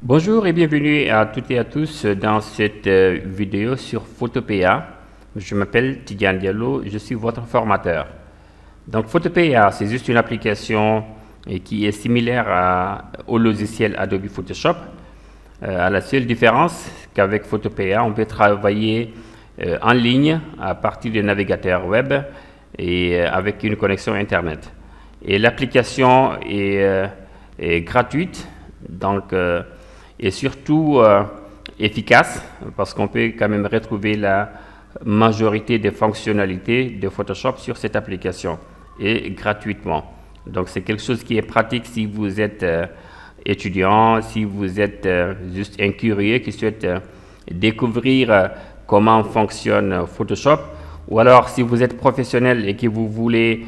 Bonjour et bienvenue à toutes et à tous dans cette vidéo sur Photopea. Je m'appelle Tidiane Diallo, je suis votre formateur. Donc Photopea, c'est juste une application qui est similaire au logiciel Adobe Photoshop. À la seule différence qu'avec Photopea, on peut travailler en ligne à partir des navigateurs web et avec une connexion Internet. Et l'application est gratuite, donc et surtout efficace parce qu'on peut quand même retrouver la majorité des fonctionnalités de Photoshop sur cette application et gratuitement. Donc c'est quelque chose qui est pratique si vous êtes étudiant, si vous êtes juste un curieux qui souhaite découvrir comment fonctionne Photoshop, ou alors si vous êtes professionnel et que vous voulez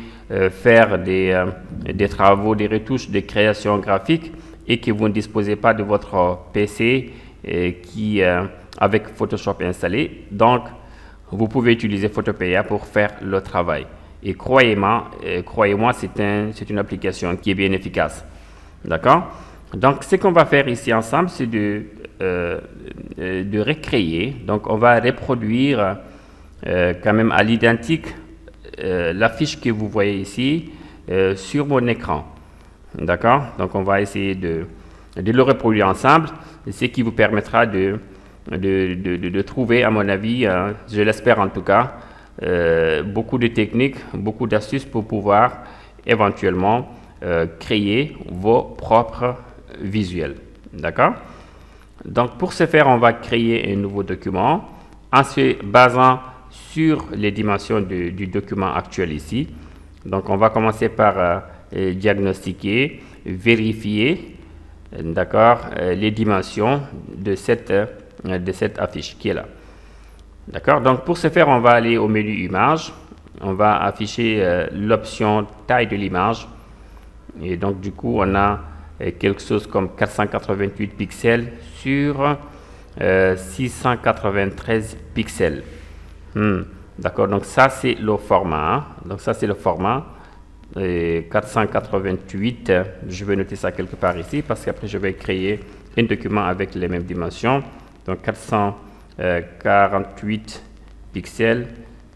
faire des travaux, des retouches, des créations graphiques et que vous ne disposez pas de votre PC avec Photoshop installé. Donc, vous pouvez utiliser Photopea pour faire le travail. Et croyez-moi, c'est une application qui est bien efficace. D'accord? Donc, ce qu'on va faire ici ensemble, c'est de recréer. Donc, on va reproduire quand même à l'identique l'affiche que vous voyez ici sur mon écran. D'accord? Donc, on va essayer de le reproduire ensemble, ce qui vous permettra de trouver, à mon avis, je l'espère en tout cas, beaucoup de techniques, beaucoup d'astuces pour pouvoir éventuellement créer vos propres visuels. D'accord? Donc, pour ce faire, on va créer un nouveau document en se basant sur les dimensions du document actuel ici. Donc, on va commencer par diagnostiquer, vérifier, d'accord, les dimensions de cette affiche qui est là. D'accord, donc pour ce faire, on va aller au menu image, on va afficher l'option taille de l'image, et donc du coup, on a quelque chose comme 488 pixels sur 693 pixels. D'accord, donc ça c'est le format, hein. Donc ça c'est le format. 488, je vais noter ça quelque part ici parce qu'après je vais créer un document avec les mêmes dimensions. Donc 448 pixels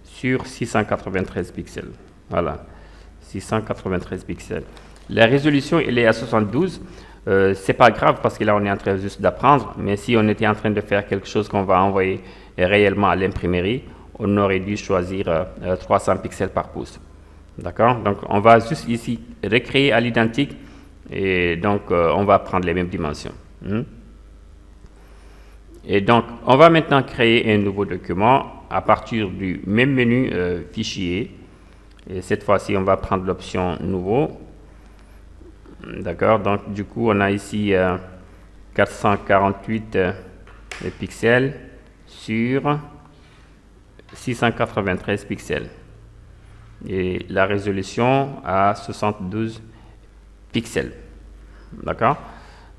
sur 693 pixels. Voilà, 693 pixels. La résolution, elle est à 72. C'est pas grave parce que là on est en train juste d'apprendre, mais si on était en train de faire quelque chose qu'on va envoyer réellement à l'imprimerie, on aurait dû choisir 300 pixels par pouce. D'accord? Donc, on va juste ici recréer à l'identique et donc on va prendre les mêmes dimensions. Et donc, on va maintenant créer un nouveau document à partir du même menu fichier. Et cette fois-ci, on va prendre l'option nouveau. D'accord? Donc, du coup, on a ici 448 pixels sur 693 pixels. Et la résolution à 72 pixels. D'accord?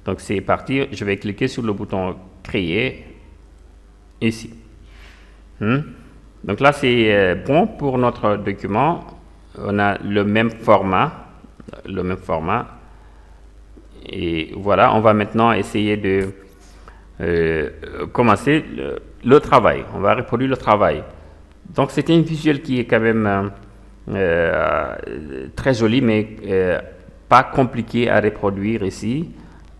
Donc c'est parti. Je vais cliquer sur le bouton créer ici. Donc là c'est bon pour notre document. On a le même format. Et voilà, on va maintenant essayer de commencer le travail. On va reproduire le travail. Donc c'est un visuel qui est quand même très joli, mais pas compliqué à reproduire ici,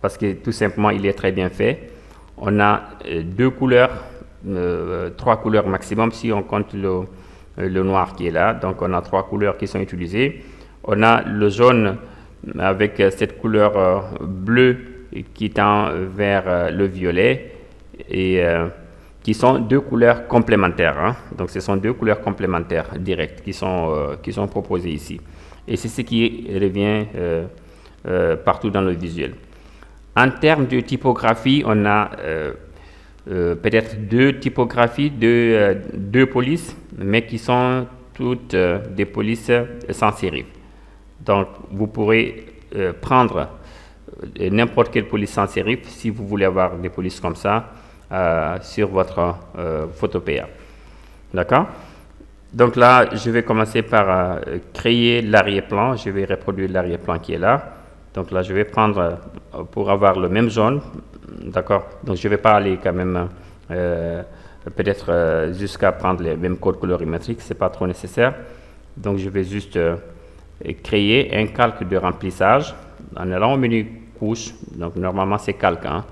parce que tout simplement il est très bien fait. On a deux couleurs, trois couleurs maximum si on compte le noir qui est là. Donc on a trois couleurs qui sont utilisées. On a le jaune avec cette couleur bleue qui tend vers le violet et qui sont deux couleurs complémentaires. Hein. Donc, ce sont deux couleurs complémentaires directes qui sont proposées ici. Et c'est ce qui revient partout dans le visuel. En termes de typographie, on a peut-être deux typographies, deux polices, mais qui sont toutes des polices sans sérif. Donc, vous pourrez prendre n'importe quelle police sans sérif si vous voulez avoir des polices comme ça. Sur votre Photopea. D'accord? Donc là, je vais commencer par créer l'arrière-plan. Je vais reproduire l'arrière-plan qui est là. Donc là, je vais prendre, pour avoir le même jaune, D'accord? Donc je vais pas aller quand même peut-être jusqu'à prendre les mêmes codes colorimétriques, c'est pas trop nécessaire. Donc je vais juste créer un calque de remplissage en allant au menu couche. Donc normalement c'est calque, hein?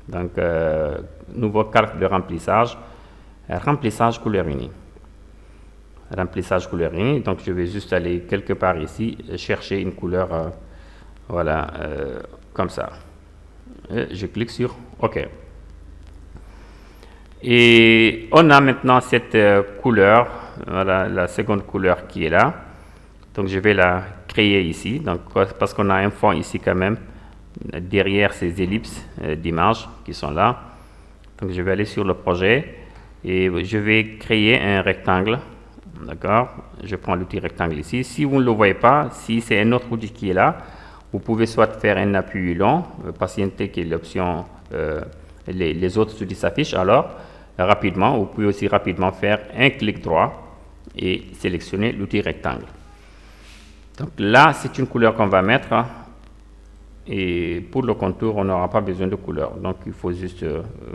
Donc nouveau calque de remplissage, remplissage couleur unie. Remplissage couleur unie, donc je vais juste aller quelque part ici chercher une couleur voilà, comme ça. Et je clique sur OK. Et on a maintenant cette couleur, voilà la seconde couleur qui est là. Donc je vais la créer ici, donc parce qu'on a un fond ici quand même derrière ces ellipses d'images qui sont là. Donc je vais aller sur le projet et je vais créer un rectangle. D'accord, je prends l'outil rectangle ici. Si vous ne le voyez pas, si c'est un autre outil qui est là, vous pouvez soit faire un appui long, patienter que l'option, les autres outils s'affichent. Alors, rapidement, vous pouvez aussi rapidement faire un clic droit et sélectionner l'outil rectangle. Donc là, c'est une couleur qu'on va mettre. Et pour le contour, on n'aura pas besoin de couleur. Donc, il faut juste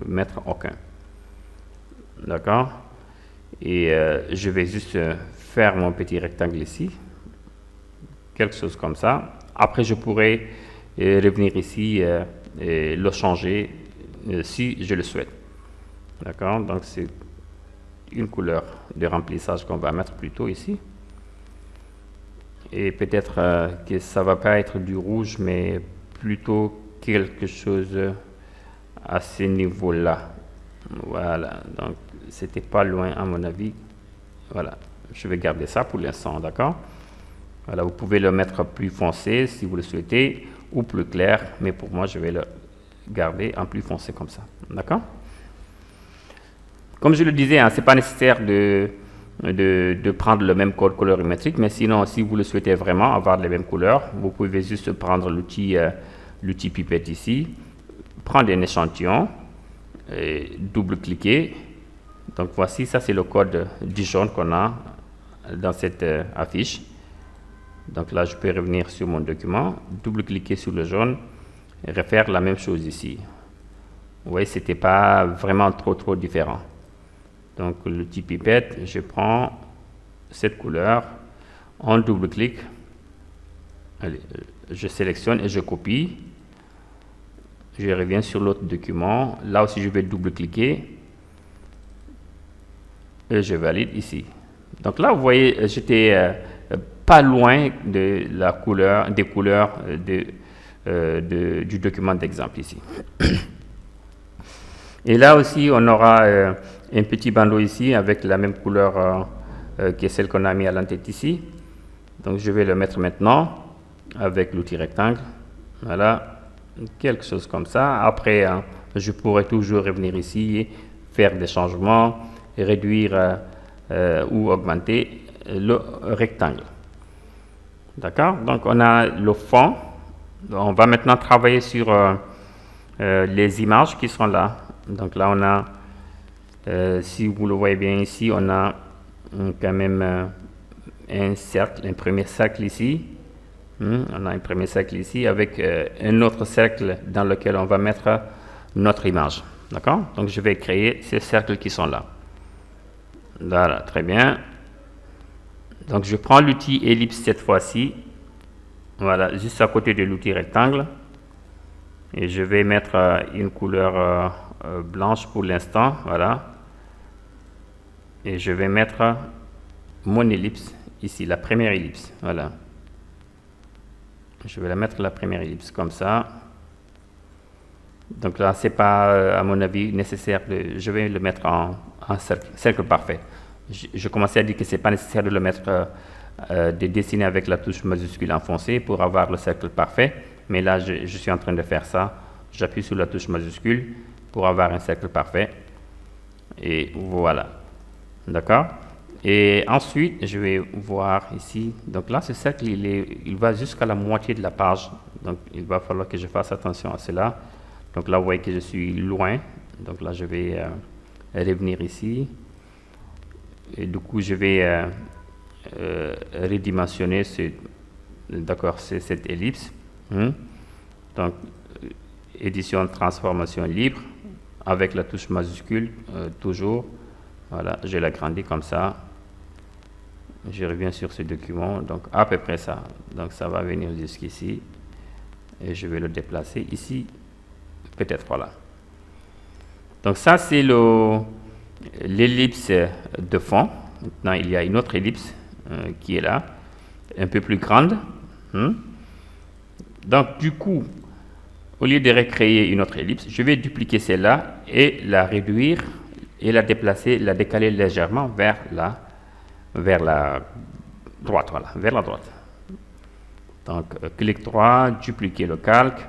mettre aucun. D'accord? Et je vais juste faire mon petit rectangle ici. Quelque chose comme ça. Après, je pourrais revenir ici et le changer si je le souhaite. D'accord? Donc, c'est une couleur de remplissage qu'on va mettre plutôt ici. Et peut-être que ça va pas être du rouge, mais plutôt quelque chose à ce niveau-là. Voilà. Donc, c'était pas loin à mon avis. Voilà. Je vais garder ça pour l'instant, d'accord? Voilà, vous pouvez le mettre plus foncé si vous le souhaitez, ou plus clair, mais pour moi, je vais le garder en plus foncé comme ça, d'accord? Comme je le disais, hein, ce n'est pas nécessaire de prendre le même code colorimétrique, mais sinon, si vous le souhaitez vraiment avoir les mêmes couleurs, vous pouvez juste prendre l'outil pipette ici, prendre un échantillon, et double-cliquer. Donc voici, ça c'est le code du jaune qu'on a dans cette affiche. Donc là, je peux revenir sur mon document, double-cliquer sur le jaune et refaire la même chose ici. Vous voyez, ce n'était pas vraiment trop différent. Donc l'outil pipette, je prends cette couleur, on double-clique, je sélectionne et je copie. Je reviens sur l'autre document, là aussi je vais double-cliquer et je valide ici. Donc là, vous voyez, j'étais pas loin de la couleur, des couleurs du document d'exemple ici. Et là aussi, on aura un petit bandeau ici avec la même couleur que celle qu'on a mis à l'entête ici. Donc je vais le mettre maintenant avec l'outil rectangle. Voilà, quelque chose comme ça. Après, je pourrais toujours revenir ici, faire des changements, réduire ou augmenter le rectangle. D'accord? Donc on a le fond. On va maintenant travailler sur les images qui sont là. Donc là on a, si vous le voyez bien ici, on a quand même un cercle, un premier cercle ici. On a un premier cercle ici avec un autre cercle dans lequel on va mettre notre image. D'accord? Donc je vais créer ces cercles qui sont là. Voilà, très bien. Donc je prends l'outil ellipse cette fois-ci. Voilà, juste à côté de l'outil rectangle. Et je vais mettre une couleur blanche pour l'instant. Voilà. Et je vais mettre mon ellipse ici, la première ellipse. Voilà. Je vais la mettre la première ellipse comme ça. Donc là, c'est pas, à mon avis, nécessaire. Je vais le mettre en cercle parfait. Je commençais à dire que c'est pas nécessaire de le mettre, de dessiner avec la touche majuscule enfoncée pour avoir le cercle parfait. Mais là, je suis en train de faire ça. J'appuie sur la touche majuscule pour avoir un cercle parfait. Et voilà. D'accord? Et ensuite, je vais voir ici. Donc là, ce cercle, il va jusqu'à la moitié de la page. Donc, il va falloir que je fasse attention à cela. Donc là, vous voyez que je suis loin. Donc là, je vais revenir ici. Et du coup, je vais redimensionner cette ellipse. Donc, édition transformation libre avec la touche majuscule toujours. Voilà, je l'agrandis comme ça. Je reviens sur ce document, donc à peu près ça. Donc ça va venir jusqu'ici et je vais le déplacer ici, peut-être voilà. Donc ça c'est l'ellipse de fond. Maintenant il y a une autre ellipse qui est là, un peu plus grande. Donc du coup, au lieu de recréer une autre ellipse, je vais dupliquer celle-là et la réduire et la déplacer, la décaler légèrement vers la droite, voilà, vers la droite. Donc clic droit, dupliquer le calque.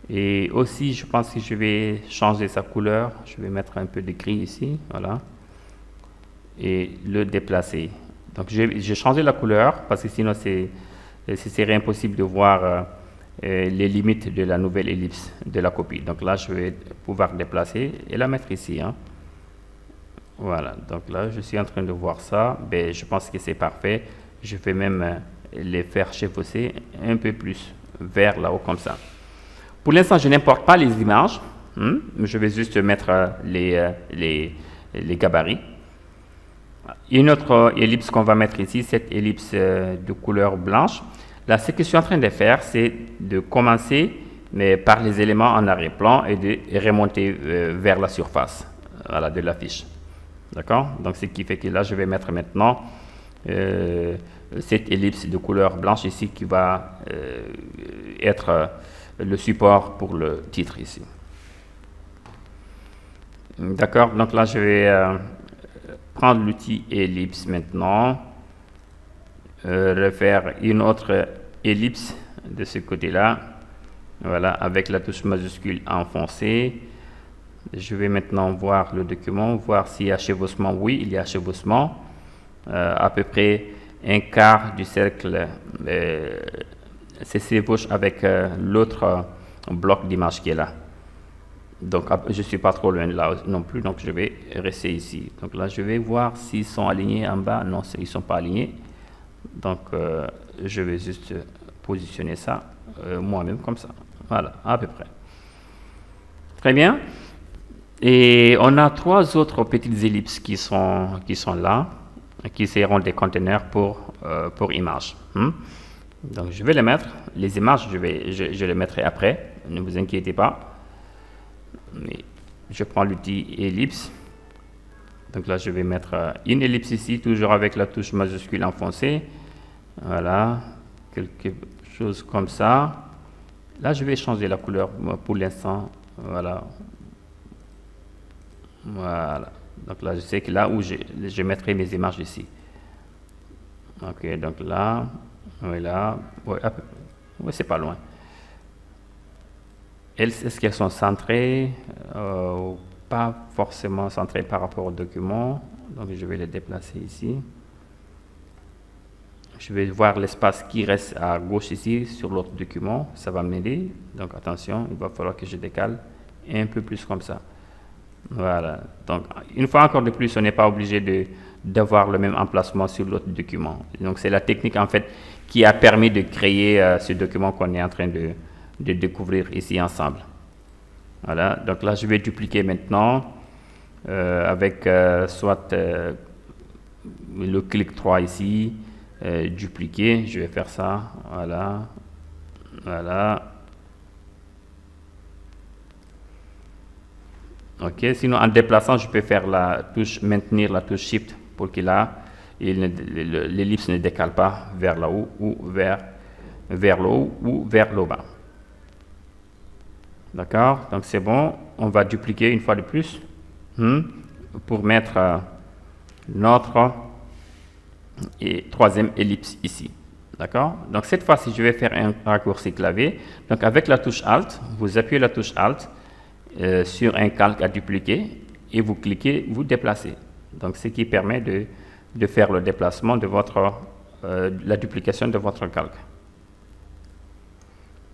Et aussi, je pense que je vais changer sa couleur. Je vais mettre un peu de gris ici, voilà. Et le déplacer. Donc j'ai changé la couleur parce que sinon ce serait impossible de voir les limites de la nouvelle ellipse de la copie. Donc là, je vais pouvoir déplacer et la mettre ici. Voilà, donc là, je suis en train de voir ça. Ben, je pense que c'est parfait. Je vais même les faire chevaucher un peu plus vers là-haut comme ça. Pour l'instant, je n'importe pas les images. Je vais juste mettre les gabarits. Une autre ellipse qu'on va mettre ici, cette ellipse de couleur blanche. Là, ce que je suis en train de faire, c'est de commencer par les éléments en arrière-plan et de remonter vers la surface voilà, de l'affiche. D'accord? Donc, ce qui fait que là, je vais mettre maintenant cette ellipse de couleur blanche ici qui va être le support pour le titre ici. D'accord? Donc là, je vais prendre l'outil ellipse maintenant, refaire une autre ellipse de ce côté-là, voilà, avec la touche majuscule enfoncée. Je vais maintenant voir le document, voir s'il y a chevauchement. Oui, il y a chevauchement. À peu près un quart du cercle se chevauche avec l'autre bloc d'image qui est là. Donc, je ne suis pas trop loin là non plus, donc je vais rester ici. Donc là, je vais voir s'ils sont alignés en bas. Non, ils ne sont pas alignés. Donc, je vais juste positionner ça moi-même comme ça. Voilà, à peu près. Très bien. Et on a trois autres petites ellipses qui sont là, qui seront des conteneurs pour images. Donc, je vais les mettre. Les images, je les mettrai après. Ne vous inquiétez pas. Mais je prends l'outil ellipse. Donc là, je vais mettre une ellipse ici, toujours avec la touche majuscule enfoncée. Voilà, quelque chose comme ça. Là, je vais changer la couleur pour l'instant. Voilà. Voilà. Donc là, je sais que là où je mettrai mes images ici. Ok, donc là, voilà. Ouais, c'est pas loin. Est-ce qu'elles sont centrées pas forcément centrées par rapport au document. Donc, je vais les déplacer ici. Je vais voir l'espace qui reste à gauche ici sur l'autre document. Ça va m'aider. Donc, attention, il va falloir que je décale un peu plus comme ça. Voilà. Donc, une fois encore de plus, on n'est pas obligé d'avoir le même emplacement sur l'autre document. Donc, c'est la technique, en fait, qui a permis de créer ce document qu'on est en train de découvrir ici ensemble. Voilà. Donc, là, je vais dupliquer maintenant avec soit le clic 3 ici, dupliquer. Je vais faire ça. Voilà. Voilà. Ok, sinon en déplaçant, je peux faire la touche, maintenir la touche Shift pour que là, l'ellipse ne décale pas vers le haut ou vers le haut ou vers le bas. D'accord, donc c'est bon. On va dupliquer une fois de plus pour mettre notre troisième ellipse ici. D'accord, donc cette fois-ci, je vais faire un raccourci clavier. Donc avec la touche Alt, vous appuyez la touche Alt sur un calque à dupliquer et vous cliquez, vous déplacez. Donc, ce qui permet de faire le déplacement de la duplication de votre calque.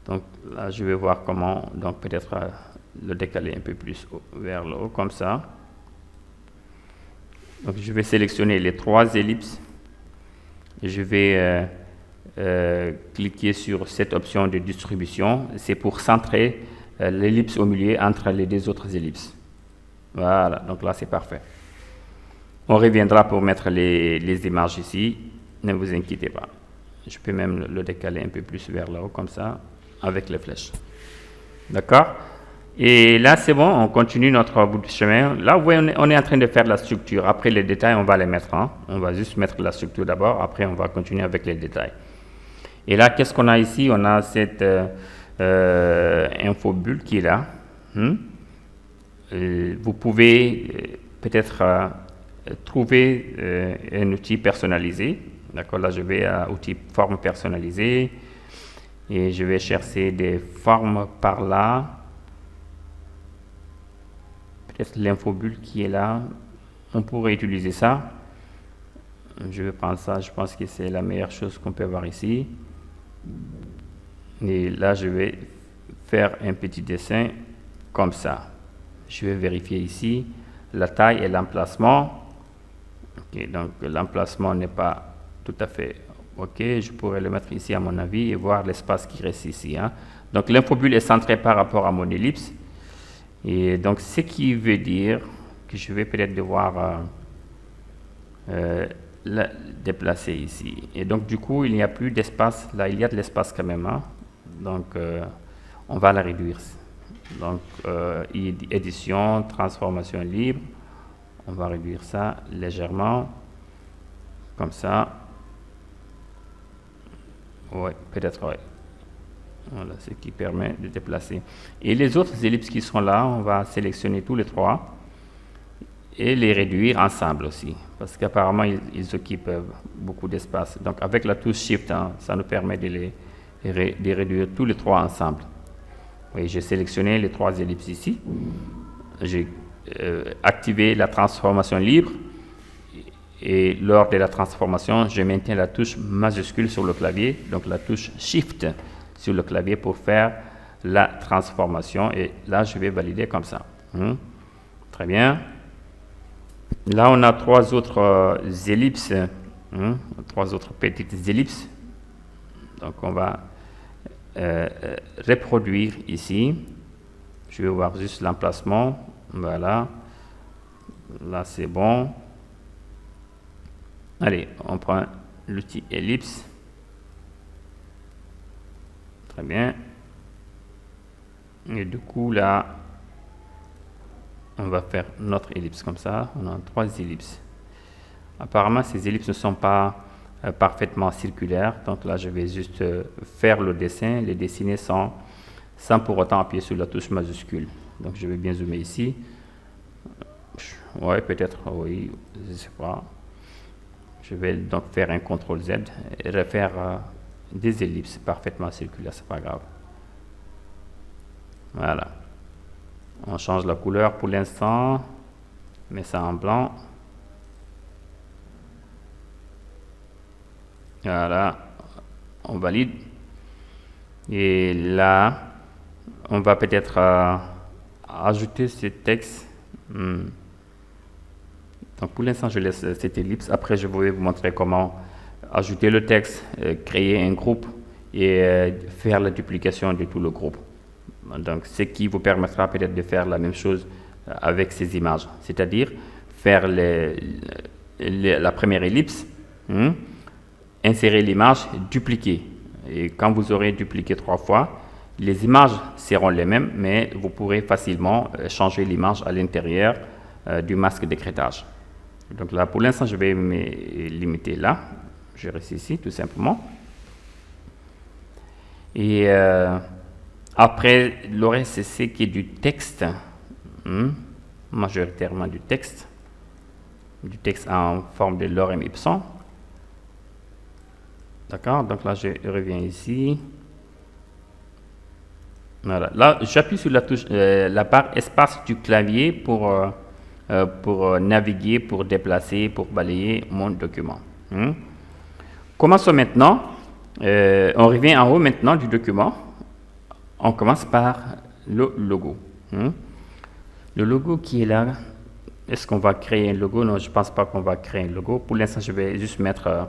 Donc, là, je vais voir comment, donc peut-être le décaler un peu plus vers le haut, comme ça. Donc, je vais sélectionner les trois ellipses. Je vais cliquer sur cette option de distribution. C'est pour centrer l'ellipse au milieu entre les deux autres ellipses. Voilà, donc là c'est parfait. On reviendra pour mettre les images ici, ne vous inquiétez pas. Je peux même le décaler un peu plus vers le haut comme ça, avec les flèches. D'accord? Et là c'est bon, on continue notre bout de chemin. Là vous voyez, on est en train de faire la structure. Après les détails, on va les mettre. Hein. On va juste mettre la structure d'abord, après on va continuer avec les détails. Et là, qu'est-ce qu'on a ici? On a cette infobulle qui est là. Vous pouvez peut-être trouver un outil personnalisé. D'accord, là je vais à outil forme personnalisée et je vais chercher des formes par là. Peut-être l'infobulle qui est là. On pourrait utiliser ça. Je vais prendre ça, je pense que c'est la meilleure chose qu'on peut voir ici. Et là je vais faire un petit dessin comme ça. Je vais vérifier ici la taille et l'emplacement. Ok, donc l'emplacement n'est pas tout à fait ok. Je pourrais le mettre ici à mon avis et voir l'espace qui reste ici. Hein. Donc l'infobulle est centrée par rapport à mon ellipse. Et donc ce qui veut dire que je vais peut-être devoir la déplacer ici. Et donc du coup il n'y a plus d'espace. Là il y a de l'espace quand même. Hein. Donc on va la réduire. Donc édition, transformation libre. On va réduire ça légèrement. Comme ça. Ouais, peut-être, ouais. Voilà, ce qui permet de déplacer. Et les autres ellipses qui sont là, on va sélectionner tous les trois et les réduire ensemble aussi. Parce qu'apparemment, ils occupent beaucoup d'espace. Donc, avec la touche Shift, hein, ça nous permet de réduire tous les trois ensemble. Oui, j'ai sélectionné les trois ellipses ici. J'ai activé la transformation libre. Et lors de la transformation, je maintiens la touche majuscule sur le clavier, donc la touche Shift sur le clavier pour faire la transformation. Et là, je vais valider comme ça. Très bien. Là, on a trois autres ellipses, trois autres petites ellipses. Donc, on va reproduire ici. Je vais voir juste l'emplacement. Voilà. Là, c'est bon. Allez, on prend l'outil ellipse. Très bien. Et du coup, là, on va faire notre ellipse comme ça. On a trois ellipses. Apparemment, ces ellipses ne sont pas parfaitement circulaires. Donc là, je vais juste faire le dessin, les dessiner sans pour autant appuyer sur la touche majuscule. Donc, je vais bien zoomer ici. Ouais, peut-être, oui, je ne sais pas. Je vais donc faire un CTRL Z et refaire des ellipses parfaitement circulaires, c'est pas grave. Voilà. On change la couleur pour l'instant, met ça en blanc. Voilà, on valide. Et là, on va peut-être ajouter ce texte. Donc pour l'instant, je laisse cette ellipse. Après, je vais vous montrer comment ajouter le texte, créer un groupe et faire la duplication de tout le groupe. Donc, ce qui vous permettra peut-être de faire la même chose avec ces images. C'est-à-dire faire la première ellipse, insérer l'image, dupliquer. Et quand vous aurez dupliqué 3 fois, les images seront les mêmes, mais vous pourrez facilement changer l'image à l'intérieur du masque d'écrêtage. Donc là, pour l'instant, je vais me limiter là. Je reste ici, tout simplement. Et après, le reste, c'est ce qui est du texte, majoritairement du texte en forme de lorem ipsum. D'accord, donc là, je reviens ici. Voilà. Là, j'appuie sur la touche, la barre espace du clavier pour naviguer, pour déplacer, pour balayer mon document. Commençons maintenant. On revient en haut maintenant du document. On commence par le logo. Le logo qui est là, est-ce qu'on va créer un logo? Non, je ne pense pas qu'on va créer un logo. Pour l'instant, je vais juste mettre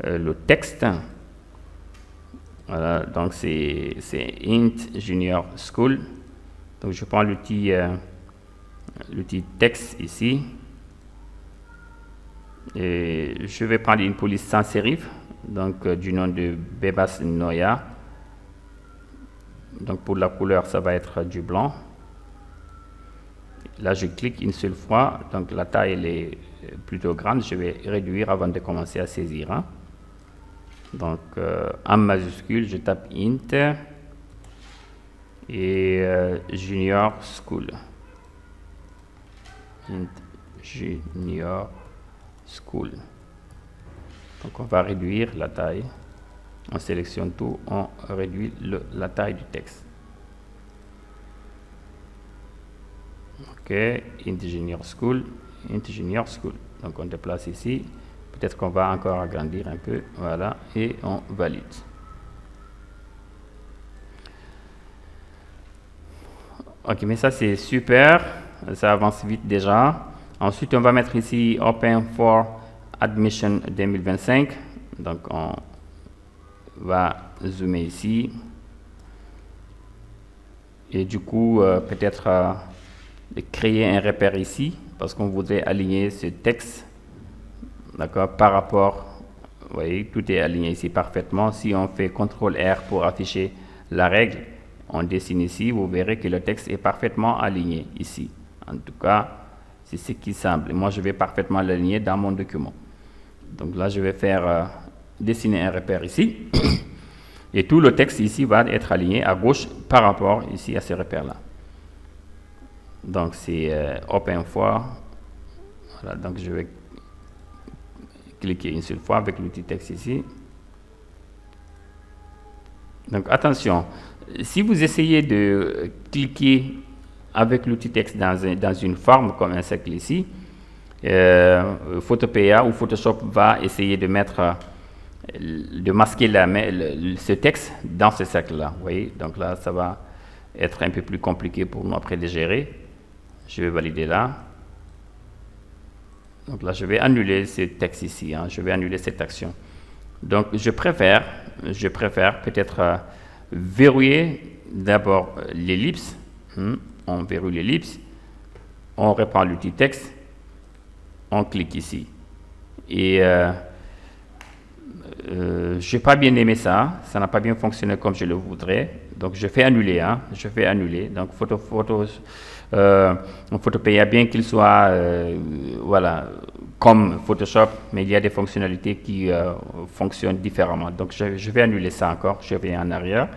le texte. Voilà, donc c'est Int Junior School. Donc je prends l'outil texte ici. Et je vais prendre une police sans sérif, donc du nom de Bebas Noya. Donc pour la couleur, ça va être du blanc. Là, je clique une seule fois, donc la taille elle est plutôt grande. Je vais réduire avant de commencer à saisir. Hein. Donc en majuscule, je tape int et Junior School. Int Junior School. Donc on va réduire la taille. On sélectionne tout, on réduit la taille du texte. Ok, int Junior School, int Junior School. Donc on déplace ici. Peut-être qu'on va encore agrandir un peu. Voilà, et on valide. Ok, mais ça c'est super. Ça avance vite déjà. Ensuite, on va mettre ici Open for Admission 2025. Donc, on va zoomer ici. Et du coup, peut-être créer un repère ici, parce qu'on voudrait aligner ce texte, d'accord, par rapport, vous voyez, tout est aligné ici parfaitement. Si on fait CTRL-R pour afficher la règle, on dessine ici, vous verrez que le texte est parfaitement aligné ici. En tout cas, c'est ce qui semble. Moi, je vais parfaitement l'aligner dans mon document. Donc là, je vais faire dessiner un repère ici. Et tout le texte ici va être aligné à gauche par rapport ici à ce repère-là. Donc, c'est Open for. Voilà, donc je vais cliquer une seule fois avec l'outil texte ici. Donc, attention, si vous essayez de cliquer avec l'outil texte dans une forme comme un cercle ici, Photopea ou Photoshop va essayer de masquer ce texte dans ce cercle-là. Vous voyez, donc là, ça va être un peu plus compliqué pour nous après de gérer. Je vais valider là. Donc là, je vais annuler ce texte ici. Hein, je vais annuler cette action. Donc, je préfère peut-être verrouiller d'abord l'ellipse. On verrouille l'ellipse, on reprend l'outil texte, on clique ici. Et je n'ai pas bien aimé ça n'a pas bien fonctionné comme je le voudrais. Donc je fais annuler, hein, je fais annuler. Donc Photopea, bien qu'il soit voilà, comme Photoshop, mais il y a des fonctionnalités qui fonctionnent différemment. Donc je vais annuler ça encore, je vais en arrière.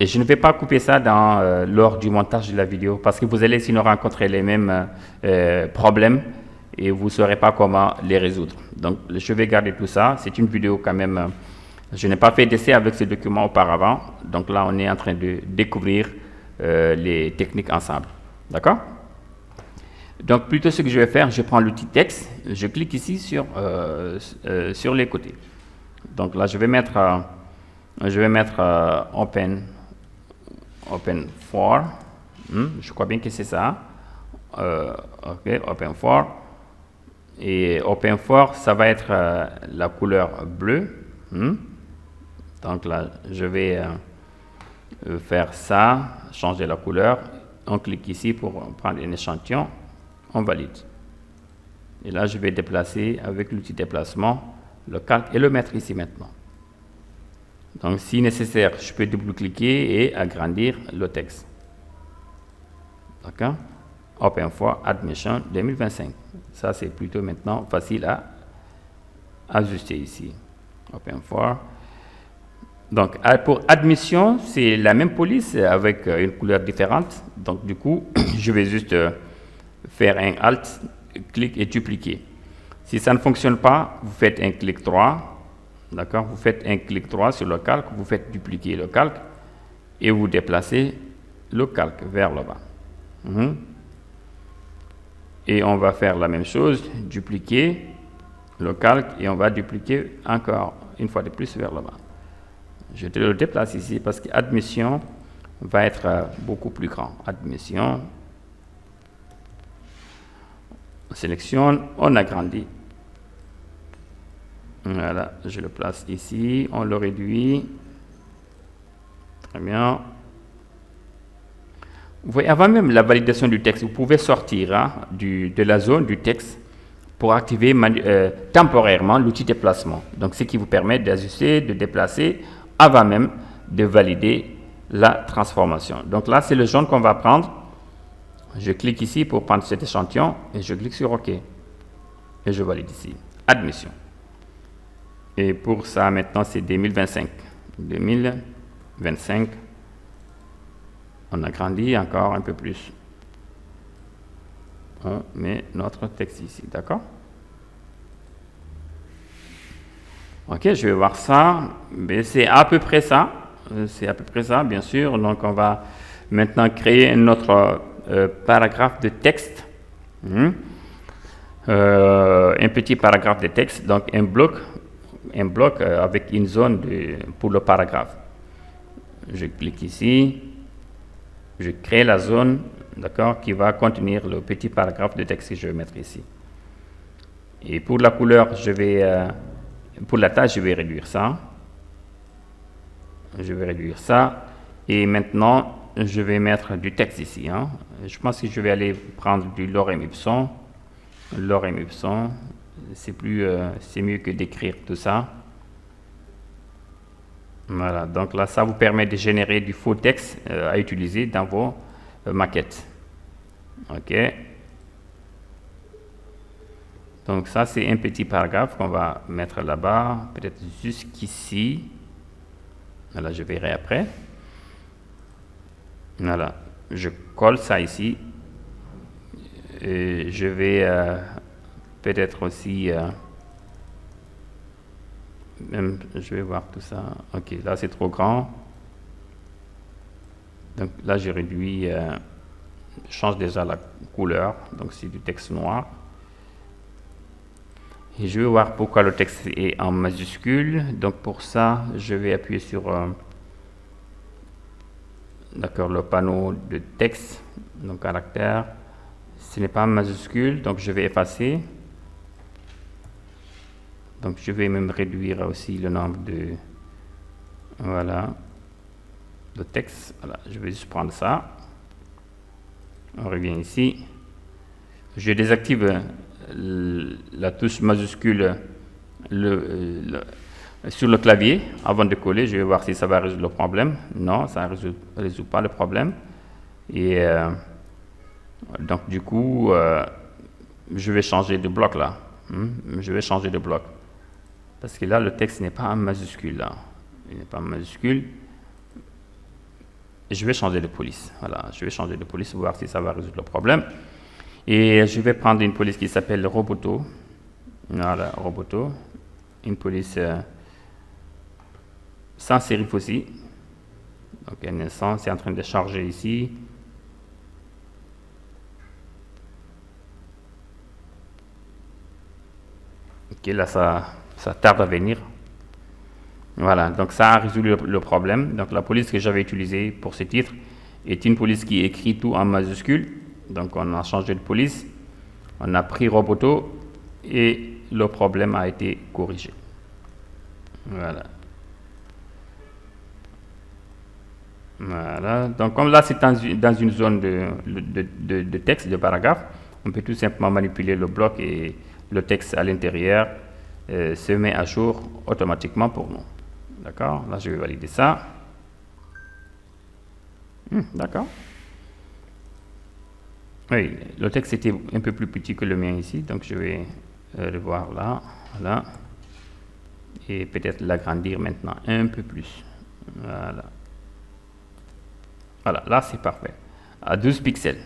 Et je ne vais pas couper ça lors du montage de la vidéo parce que vous allez sinon rencontrer les mêmes problèmes et vous ne saurez pas comment les résoudre. Donc, je vais garder tout ça. C'est une vidéo quand même. Je n'ai pas fait d'essai avec ce document auparavant. Donc là, on est en train de découvrir les techniques ensemble. D'accord? Donc, plutôt ce que je vais faire, je prends l'outil texte. Je clique ici sur les côtés. Donc là, je vais mettre Open for, je crois bien que c'est ça. Ok, Open for. Et Open for, ça va être la couleur bleue. Donc là, je vais faire ça, changer la couleur. On clique ici pour prendre un échantillon. On valide. Et là, je vais déplacer avec l'outil déplacement le calque et le mettre ici maintenant. Donc, si nécessaire, je peux double-cliquer et agrandir le texte. D'accord? Open for Admission 2025. Ça, c'est plutôt maintenant facile à ajuster ici. Open for. Donc, pour admission, c'est la même police avec une couleur différente. Donc, du coup, je vais juste faire un Alt, clic et dupliquer. Si ça ne fonctionne pas, vous faites un clic droit. D'accord, vous faites un clic droit sur le calque, vous faites dupliquer le calque et vous déplacez le calque vers le bas. Et on va faire la même chose, dupliquer le calque et on va dupliquer encore une fois de plus vers le bas. Je te le déplace ici parce que admission va être beaucoup plus grand. Admission, on sélectionne, on agrandit. Voilà, je le place ici, on le réduit. Très bien. Vous voyez, avant même la validation du texte, vous pouvez sortir hein, de la zone du texte pour activer temporairement l'outil déplacement. Donc, ce qui vous permet d'ajuster, de déplacer avant même de valider la transformation. Donc là, c'est le jaune qu'on va prendre. Je clique ici pour prendre cet échantillon et je clique sur OK. Et je valide ici. Admission. Et pour ça, maintenant, c'est 2025. 2025. On agrandit encore un peu plus. On met notre texte ici, d'accord? Ok, je vais voir ça. C'est à peu près ça. C'est à peu près ça, bien sûr. Donc, on va maintenant créer notre paragraphe de texte. Un petit paragraphe de texte, donc un bloc avec une zone pour le paragraphe. Je clique ici. Je crée la zone, d'accord, qui va contenir le petit paragraphe de texte que je vais mettre ici. Et pour la couleur, pour la taille, je vais réduire ça. Je vais réduire ça. Et maintenant, je vais mettre du texte ici. Hein. Je pense que je vais aller prendre du Lorem Ipsum. Lorem Ipsum, c'est mieux que d'écrire tout ça. Voilà, donc là, ça vous permet de générer du faux texte à utiliser dans vos maquettes. OK. Donc ça, c'est un petit paragraphe qu'on va mettre là-bas, peut-être jusqu'ici. Voilà, je verrai après. Voilà, je colle ça ici. Et je vais peut-être aussi... je vais voir tout ça. Ok, là c'est trop grand. Donc là j'ai réduit, je change déjà la couleur. Donc c'est du texte noir. Et je vais voir pourquoi le texte est en majuscule. Donc pour ça, je vais appuyer sur d'accord, le panneau de texte, donc caractère. Ce n'est pas en majuscule, donc je vais effacer. Donc, je vais même réduire aussi le nombre de... Voilà. De texte. Voilà, je vais juste prendre ça. On revient ici. Je désactive la touche majuscule sur le clavier avant de coller. Je vais voir si ça va résoudre le problème. Non, ça ne résout pas le problème. Et donc, du coup, je vais changer de bloc là. Je vais changer de bloc. Parce que là, le texte n'est pas en majuscule. Là. Il n'est pas en majuscule. Et je vais changer de police. Voilà, je vais changer de police pour voir si ça va résoudre le problème. Et je vais prendre une police qui s'appelle Roboto. Voilà, Roboto. Une police sans sérif aussi. Donc, un instant, c'est en train de charger ici. Ok, là, ça tarde à venir. Voilà, donc ça a résolu le problème. Donc la police que j'avais utilisée pour ce titre est une police qui écrit tout en majuscule. Donc on a changé de police, on a pris Roboto et le problème a été corrigé. Voilà. Voilà, donc comme là c'est dans une zone de texte, de paragraphe, on peut tout simplement manipuler le bloc et le texte à l'intérieur se met à jour automatiquement pour nous. D'accord? Là, je vais valider ça. D'accord. Oui, le texte était un peu plus petit que le mien ici, donc je vais revoir là. Voilà. Et peut-être l'agrandir maintenant un peu plus. Voilà. Voilà, là, c'est parfait. À 12 pixels.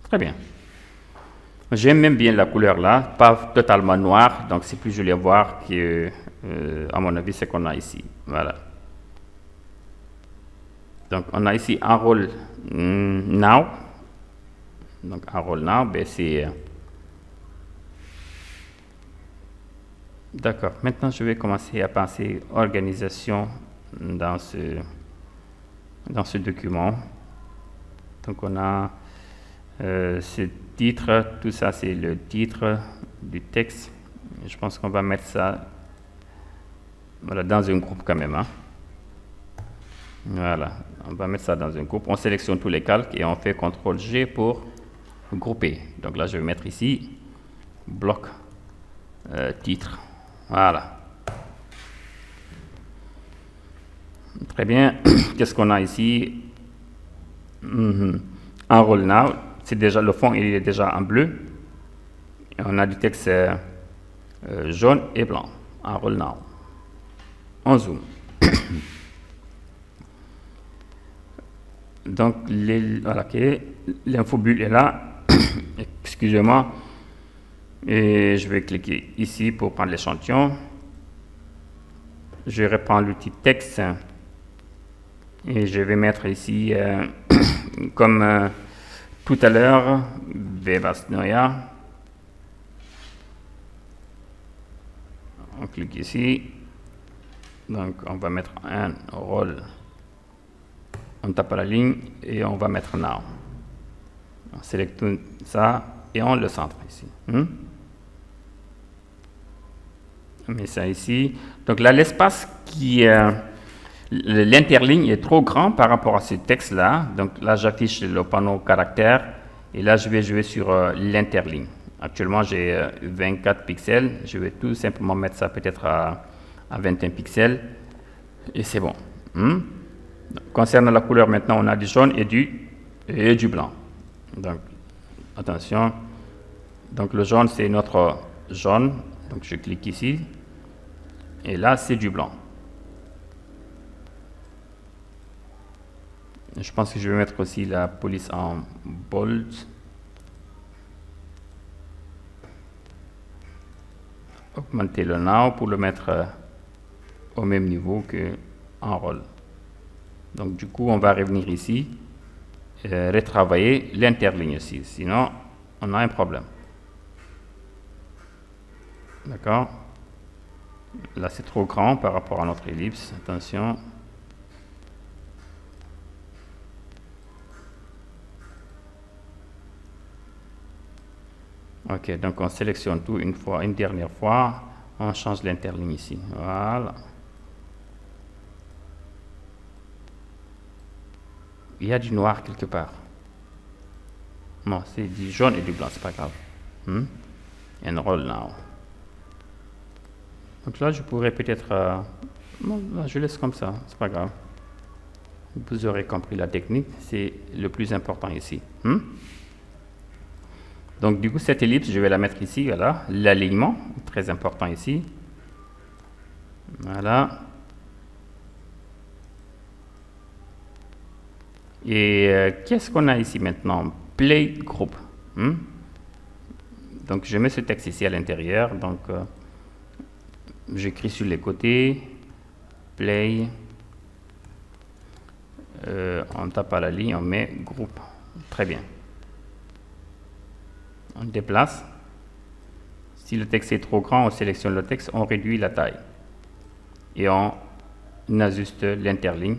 Très bien. J'aime même bien la couleur là, pas totalement noire, donc c'est plus joli à voir que, à mon avis, ce qu'on a ici. Voilà. Donc, on a ici Enroll Now. Donc, Enroll Now, ben c'est... D'accord. Maintenant, je vais commencer à penser organisation dans ce document. Donc, on a ce titre, tout ça c'est le titre du texte. Je pense qu'on va mettre ça voilà, dans un groupe quand même. Hein. Voilà, on va mettre ça dans un groupe. On sélectionne tous les calques et on fait CTRL-G pour grouper. Donc là, je vais mettre ici bloc titre. Voilà. Très bien. Qu'est-ce qu'on a ici? Enroll now. C'est déjà le fond, il est déjà en bleu. Et on a du texte jaune et blanc. Enroll now. On zoom. Donc, voilà, l'infobulle est là. Excusez-moi. Et je vais cliquer ici pour prendre l'échantillon. Je reprends l'outil texte. Et je vais mettre ici, comme tout à l'heure, Vevasnoia. On clique ici. Donc, on va mettre un rôle. On tape à la ligne et on va mettre Now. On sélectionne ça et on le centre ici. On met ça ici. Donc là, l'espace qui... l'interligne est trop grand par rapport à ce texte-là. Donc là, j'affiche le panneau caractère et là, je vais jouer sur l'interligne. Actuellement, j'ai 24 pixels. Je vais tout simplement mettre ça peut-être à 21 pixels et c'est bon. Concernant la couleur, maintenant, on a du jaune et du blanc. Donc, attention. Donc, le jaune, c'est notre jaune. Donc, je clique ici. Et là, c'est du blanc. Je pense que je vais mettre aussi la police en bold. Augmenter le now pour le mettre au même niveau que en rôle. Donc du coup, on va revenir ici, retravailler l'interligne ici. Sinon, on a un problème. D'accord? Là, c'est trop grand par rapport à notre ellipse. Attention. Ok, donc on sélectionne tout une dernière fois. On change l'interligne ici. Voilà. Il y a du noir quelque part. Non, c'est du jaune et du blanc, c'est pas grave. Enroll now. Donc là, je pourrais peut-être... non, là, je laisse comme ça, c'est pas grave. Vous aurez compris la technique, c'est le plus important ici. Donc du coup, cette ellipse, je vais la mettre ici, voilà. L'alignement, très important ici. Voilà. Et qu'est-ce qu'on a ici maintenant? Play group. Donc je mets ce texte ici à l'intérieur. Donc j'écris sur les côtés. Play. On tape à la ligne, on met groupe. Très bien. On déplace. Si le texte est trop grand, on sélectionne le texte, on réduit la taille. Et on ajuste l'interligne.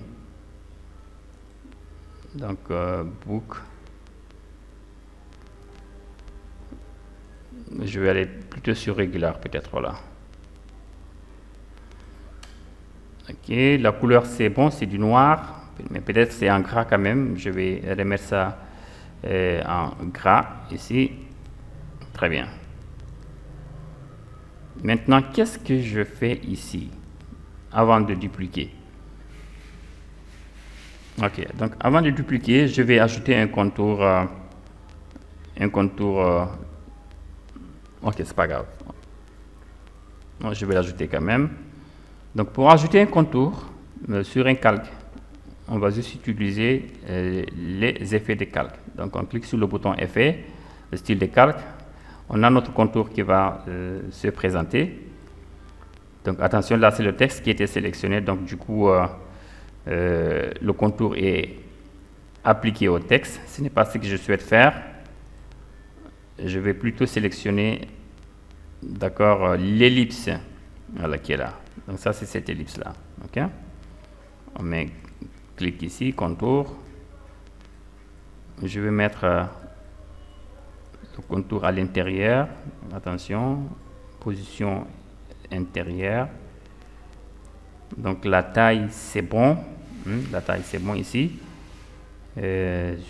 Donc, book. Je vais aller plutôt sur régulier, peut-être, là. Ok, la couleur, c'est bon, c'est du noir. Mais peut-être c'est en gras quand même. Je vais remettre ça en gras ici. Très bien. Maintenant, qu'est-ce que je fais ici avant de dupliquer? Ok, donc avant de dupliquer, je vais ajouter un contour. Ok, c'est pas grave. Non, je vais l'ajouter quand même. Donc pour ajouter un contour sur un calque, on va juste utiliser les effets de calque. Donc on clique sur le bouton effet, le style de calque. On a notre contour qui va se présenter. Donc attention, là c'est le texte qui a été sélectionné. Donc du coup, le contour est appliqué au texte. Ce n'est pas ce que je souhaite faire. Je vais plutôt sélectionner, d'accord, l'ellipse, voilà, qui est là. Donc ça c'est cette ellipse là. Ok. On met clic ici, contour. Je vais mettre le contour à l'intérieur. Attention, position intérieure. Donc la taille, c'est bon. La taille, c'est bon ici.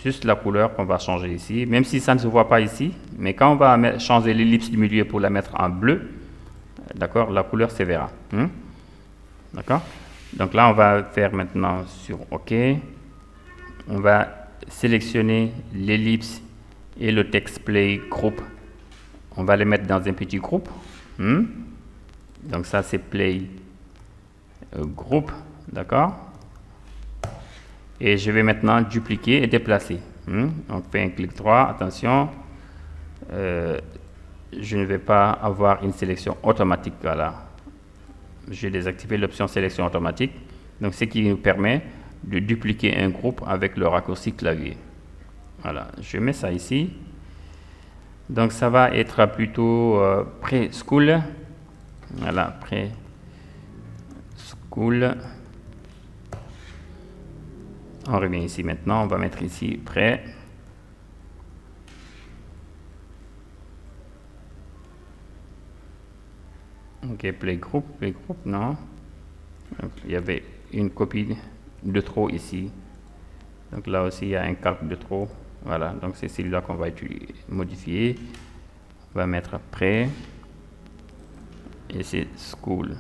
Juste la couleur qu'on va changer ici, même si ça ne se voit pas ici, mais quand on va changer l'ellipse du milieu pour la mettre en bleu, d'accord, la couleur se verra. D'accord? Donc là, on va faire maintenant sur OK. On va sélectionner l'ellipse et le text play group. On va les mettre dans un petit groupe. Donc ça, c'est play group, d'accord? Et je vais maintenant dupliquer et déplacer. On fait un clic droit, attention. Je ne vais pas avoir une sélection automatique, voilà. J'ai désactivé l'option sélection automatique, donc ce qui nous permet de dupliquer un groupe avec le raccourci clavier. Voilà, je mets ça ici. Donc ça va être plutôt preschool. Voilà, preschool. On revient ici maintenant, on va mettre ici prêt. Ok, playgroup, non. Donc, il y avait une copie de trop ici. Donc là aussi, il y a un calque de trop. Voilà, donc c'est celui-là qu'on va modifier. On va mettre prêt. Et c'est school.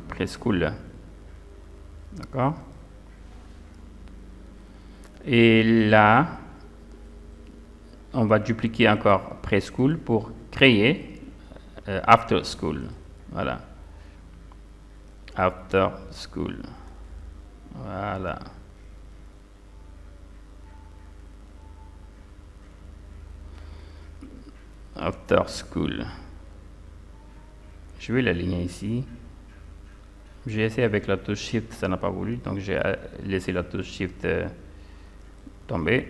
Preschool. D'accord? Et là, on va dupliquer encore preschool pour créer after school. Voilà. After school. Voilà. After school. Je vais l'aligner ici. J'ai essayé avec la touche Shift, ça n'a pas voulu, donc j'ai laissé la touche Shift tomber.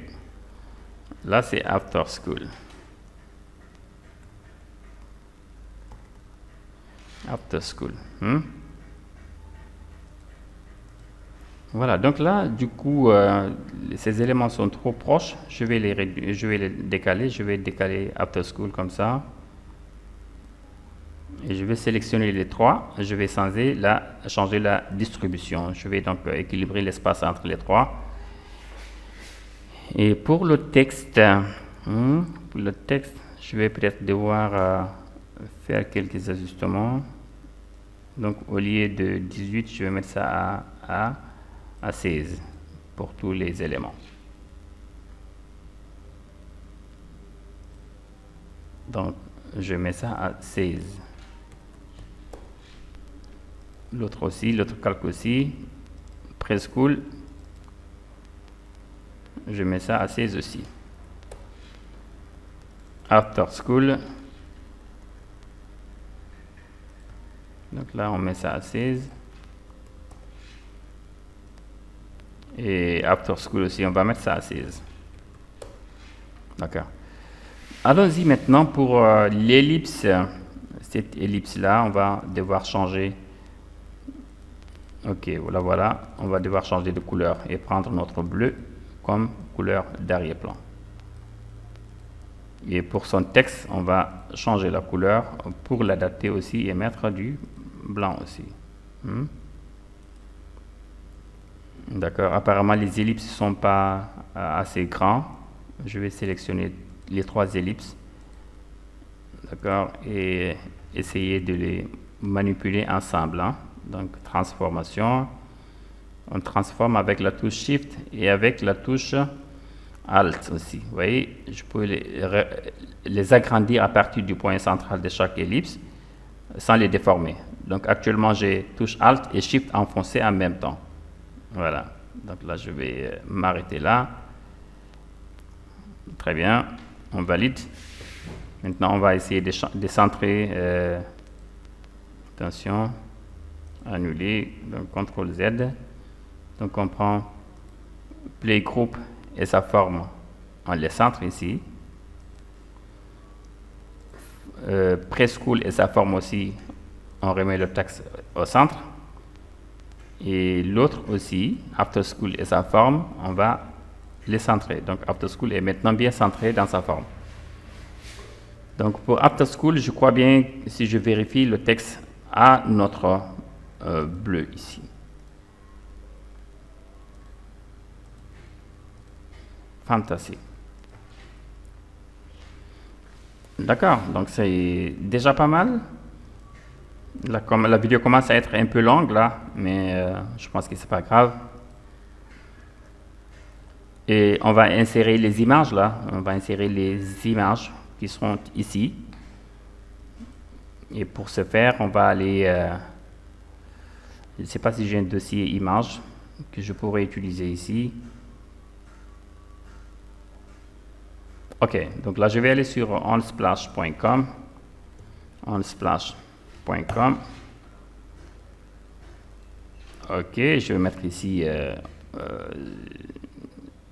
Là, c'est After School. After School. Voilà, donc là, du coup, ces éléments sont trop proches. Je vais les décaler. Je vais décaler After School comme ça. Et je vais sélectionner les trois. Je vais changer la distribution. Je vais donc équilibrer l'espace entre les trois. Et pour le texte, je vais peut-être devoir faire quelques ajustements. Donc, au lieu de 18, je vais mettre ça à 16 pour tous les éléments. Donc, je mets ça à 16. L'autre aussi, l'autre calque aussi. Preschool. Je mets ça à 16 aussi. After school. Donc là, on met ça à 16. Et after school aussi, on va mettre ça à 16. D'accord. Allons-y maintenant pour l'ellipse. Cette ellipse-là, on va devoir changer. Ok, voilà. On va devoir changer de couleur et prendre notre bleu comme couleur d'arrière-plan. Et pour son texte, on va changer la couleur pour l'adapter aussi et mettre du blanc aussi. D'accord, apparemment les ellipses ne sont pas assez grands. Je vais sélectionner les trois ellipses. D'accord, et essayer de les manipuler ensemble. Donc transformation. On transforme avec la touche Shift et avec la touche Alt aussi. Vous voyez, je peux les agrandir à partir du point central de chaque ellipse sans les déformer. Donc actuellement, j'ai touche Alt et Shift enfoncé en même temps. Voilà. Donc là, je vais m'arrêter là. Très bien. On valide. Maintenant, on va essayer de centrer. Attention. Annuler. Donc, CTRL Z. Donc, on prend Playgroup et sa forme. On les centre ici. Preschool et sa forme aussi. On remet le texte au centre. Et l'autre aussi, After School et sa forme, on va les centrer. Donc, After School est maintenant bien centré dans sa forme. Donc, pour After School, je crois bien, si je vérifie, le texte a notre bleu ici. Fantastique. D'accord, donc c'est déjà pas mal. La vidéo commence à être un peu longue là, mais je pense que c'est pas grave. Et on va insérer les images là. On va insérer les images qui seront ici. Et pour ce faire, on va aller... je ne sais pas si j'ai un dossier image que je pourrais utiliser ici. Ok, donc là je vais aller sur onsplash.com. Onsplash.com. Ok, je vais mettre ici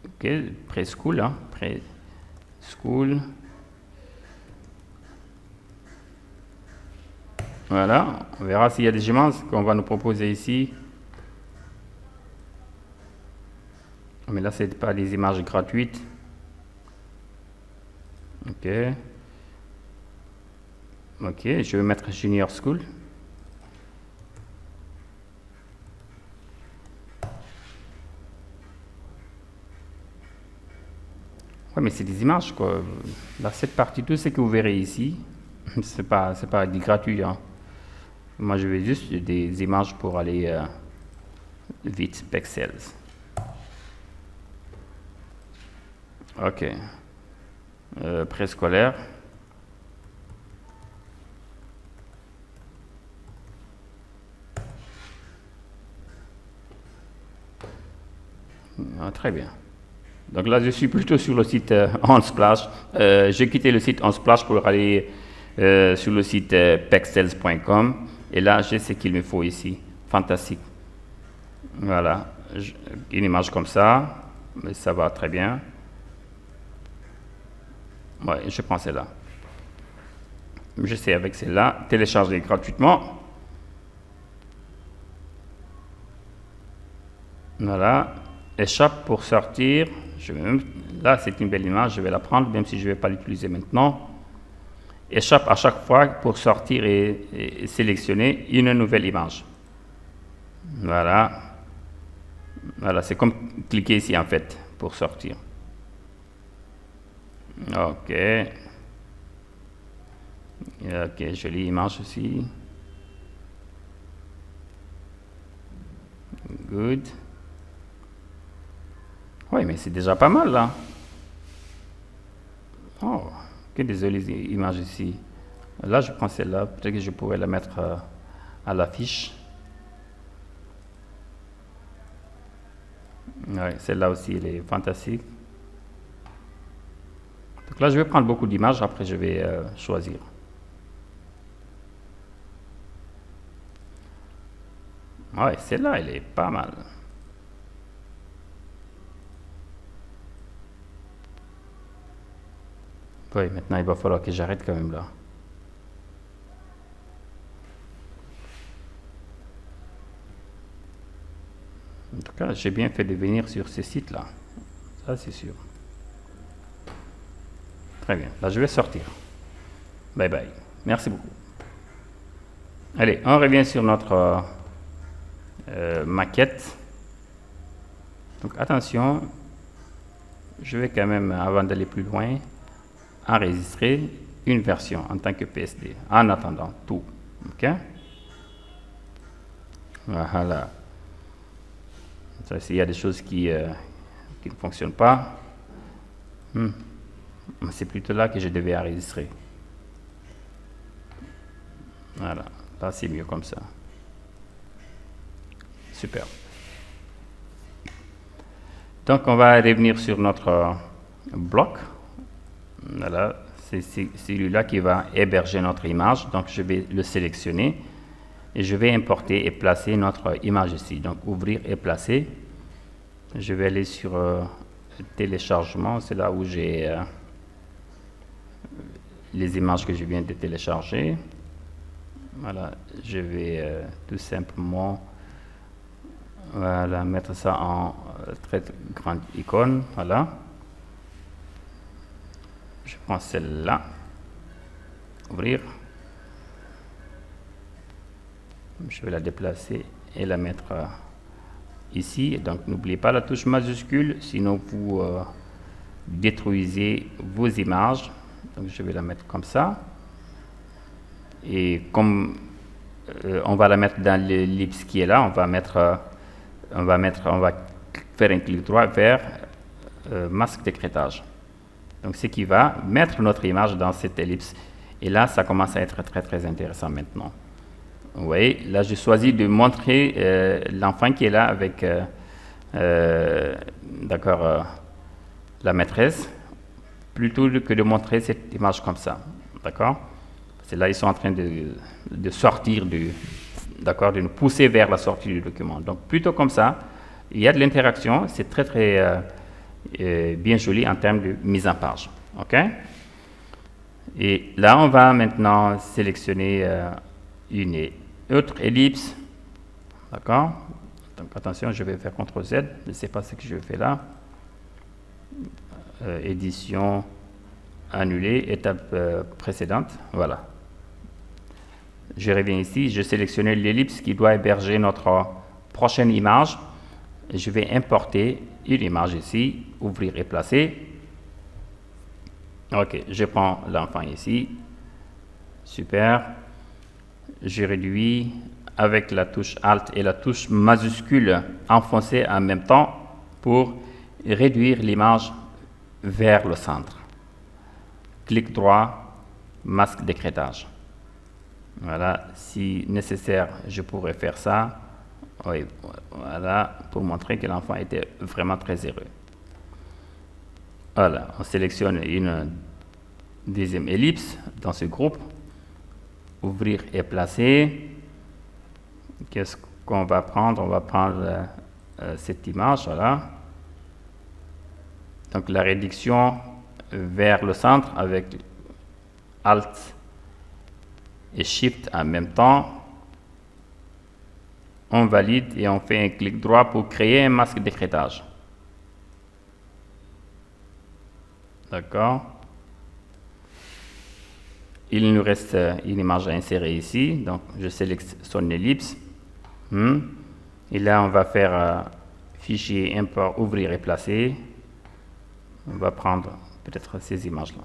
ok, preschool, hein, preschool. Voilà, on verra s'il y a des images qu'on va nous proposer ici. Mais là, c'est pas des images gratuites. Ok. Ok, je vais mettre Junior School. Ouais, mais c'est des images, quoi. Là, cette partie, tout ce que vous verrez ici, c'est pas du gratuit, hein. Moi, je vais juste des images pour aller vite, pixels. Ok. Préscolaire. Ah, très bien. Donc là, je suis plutôt sur le site Unsplash. J'ai quitté le site Unsplash pour aller sur le site pexels.com. Et là, j'ai ce qu'il me faut ici. Fantastique. Voilà. Une image comme ça. Mais ça va très bien. Ouais, je prends celle-là. Je sais avec celle-là. Télécharger gratuitement. Voilà. Échappe pour sortir. Là, c'est une belle image. Je vais la prendre, même si je ne vais pas l'utiliser maintenant. Échappe à chaque fois pour sortir et sélectionner une nouvelle image. Voilà. Voilà, c'est comme cliquer ici en fait pour sortir. Ok. Ok, jolie image aussi. Good. Oui, mais c'est déjà pas mal là. Oh, que des jolies images ici. Là, je prends celle-là. Peut-être que je pourrais la mettre à l'affiche. Oui, celle-là aussi, elle est fantastique. Donc là, je vais prendre beaucoup d'images. Après, je vais choisir. Oui, celle-là, elle est pas mal. Oui, maintenant, il va falloir que j'arrête quand même là. En tout cas, j'ai bien fait de venir sur ce site-là. Ça, c'est sûr. Très bien. Là, je vais sortir. Bye bye. Merci beaucoup. Allez, on revient sur notre maquette. Donc, attention. Je vais quand même, avant d'aller plus loin, enregistrer une version en tant que PSD. En attendant tout. OK? Voilà. S'il y a des choses qui ne fonctionnent pas, c'est plutôt là que je devais enregistrer. Voilà, là c'est mieux comme ça. Super. Donc on va revenir sur notre bloc. Voilà, c'est celui-là qui va héberger notre image. Donc je vais le sélectionner. Et je vais importer et placer notre image ici. Donc, ouvrir et placer. Je vais aller sur téléchargement. C'est là où j'ai les images que je viens de télécharger. Voilà, je vais tout simplement voilà, mettre ça en très grande icône. Voilà. Je prends celle-là. Ouvrir. Je vais la déplacer et la mettre ici. Donc, n'oubliez pas la touche majuscule, sinon vous détruisez vos images. Donc je vais la mettre comme ça. Et comme on va la mettre dans l'ellipse qui est là, on va faire un clic droit vers masque d'écrêtage. Donc ce qui va mettre notre image dans cette ellipse. Et là, ça commence à être très très intéressant maintenant. Vous voyez, là j'ai choisi de montrer l'enfant qui est là avec la maîtresse, plutôt que de montrer cette image comme ça. D'accord? C'est là ils sont en train de sortir de nous pousser vers la sortie du document. Donc plutôt comme ça, il y a de l'interaction, c'est très très bien joli en termes de mise en page. Ok? Et là on va maintenant sélectionner une autre ellipse. D'accord? Donc attention, je vais faire CTRL Z, je ne sais pas ce que je fais là. Édition annulée, étape précédente, voilà. Je reviens ici, je sélectionne l'ellipse qui doit héberger notre prochaine image. Je vais importer une image ici, ouvrir et placer. Ok, je prends l'enfant ici, super. Je réduis avec la touche Alt et la touche majuscule enfoncée en même temps pour réduire l'image vers le centre. Clic droit, masque d'écrêtage. Voilà, si nécessaire, je pourrais faire ça. Oui, voilà, pour montrer que l'enfant était vraiment très heureux. Voilà, on sélectionne une deuxième ellipse dans ce groupe. Ouvrir et placer. Qu'est-ce qu'on va prendre? On va prendre cette image, voilà. Donc la réduction vers le centre avec Alt et Shift en même temps. On valide et on fait un clic droit pour créer un masque d'écrêtage. D'accord? Il nous reste une image à insérer ici. Donc je sélectionne l'ellipse. Et là on va faire fichier import, ouvrir et placer. On va prendre peut-être ces images-là.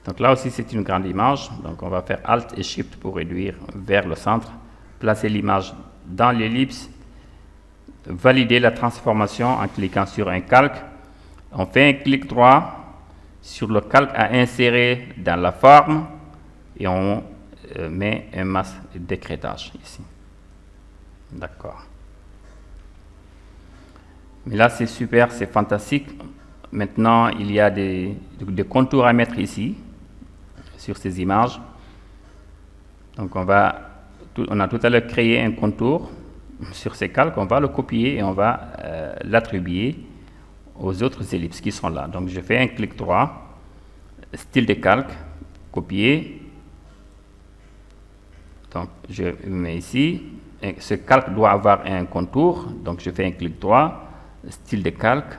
Donc là aussi, c'est une grande image. Donc on va faire Alt et Shift pour réduire vers le centre. Placer l'image dans l'ellipse. Valider la transformation en cliquant sur un calque. On fait un clic droit sur le calque à insérer dans la forme. Et on met un masque d'écrêtage ici. D'accord. Mais là, c'est super, c'est fantastique. Maintenant, il y a des contours à mettre ici, sur ces images. Donc, on a tout à l'heure créé un contour sur ces calques. On va le copier et on va l'attribuer aux autres ellipses qui sont là. Donc, je fais un clic droit, style de calque, copier. Donc, je mets ici. Et ce calque doit avoir un contour. Donc, je fais un clic droit. Style de calque,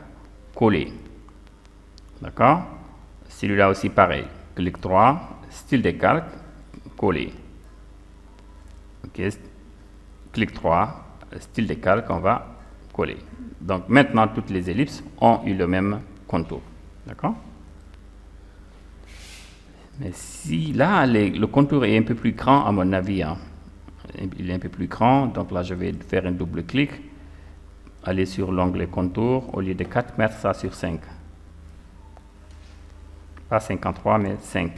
coller. D'accord? Celui-là aussi pareil. Clic droit, style de calque, coller. Ok. Clic droit, style de calque, on va coller. Donc maintenant, toutes les ellipses ont eu le même contour. D'accord? Mais si là, le contour est un peu plus grand, à mon avis, hein. Il est un peu plus grand. Donc là, je vais faire un double clic. Aller sur l'onglet contour, au lieu de 4, mettre ça sur 5. Pas 53, mais 5.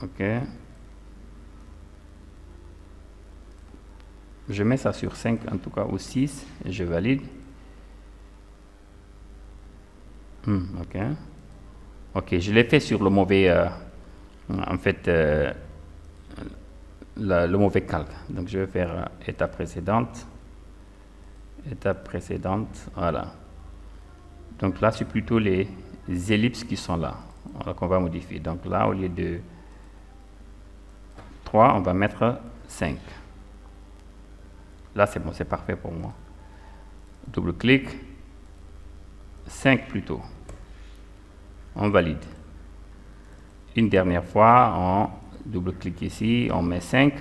OK. Je mets ça sur 5, en tout cas, ou 6, et je valide. OK. OK, je l'ai fait sur le mauvais, en fait, le mauvais calque. Donc je vais faire étape précédente, voilà. Donc là c'est plutôt les ellipses qui sont là, qu'on va modifier. Donc là au lieu de 3, on va mettre 5. Là c'est bon, c'est parfait pour moi. Double clic, 5 plutôt. On valide. Une dernière fois, on double clic ici, on met 5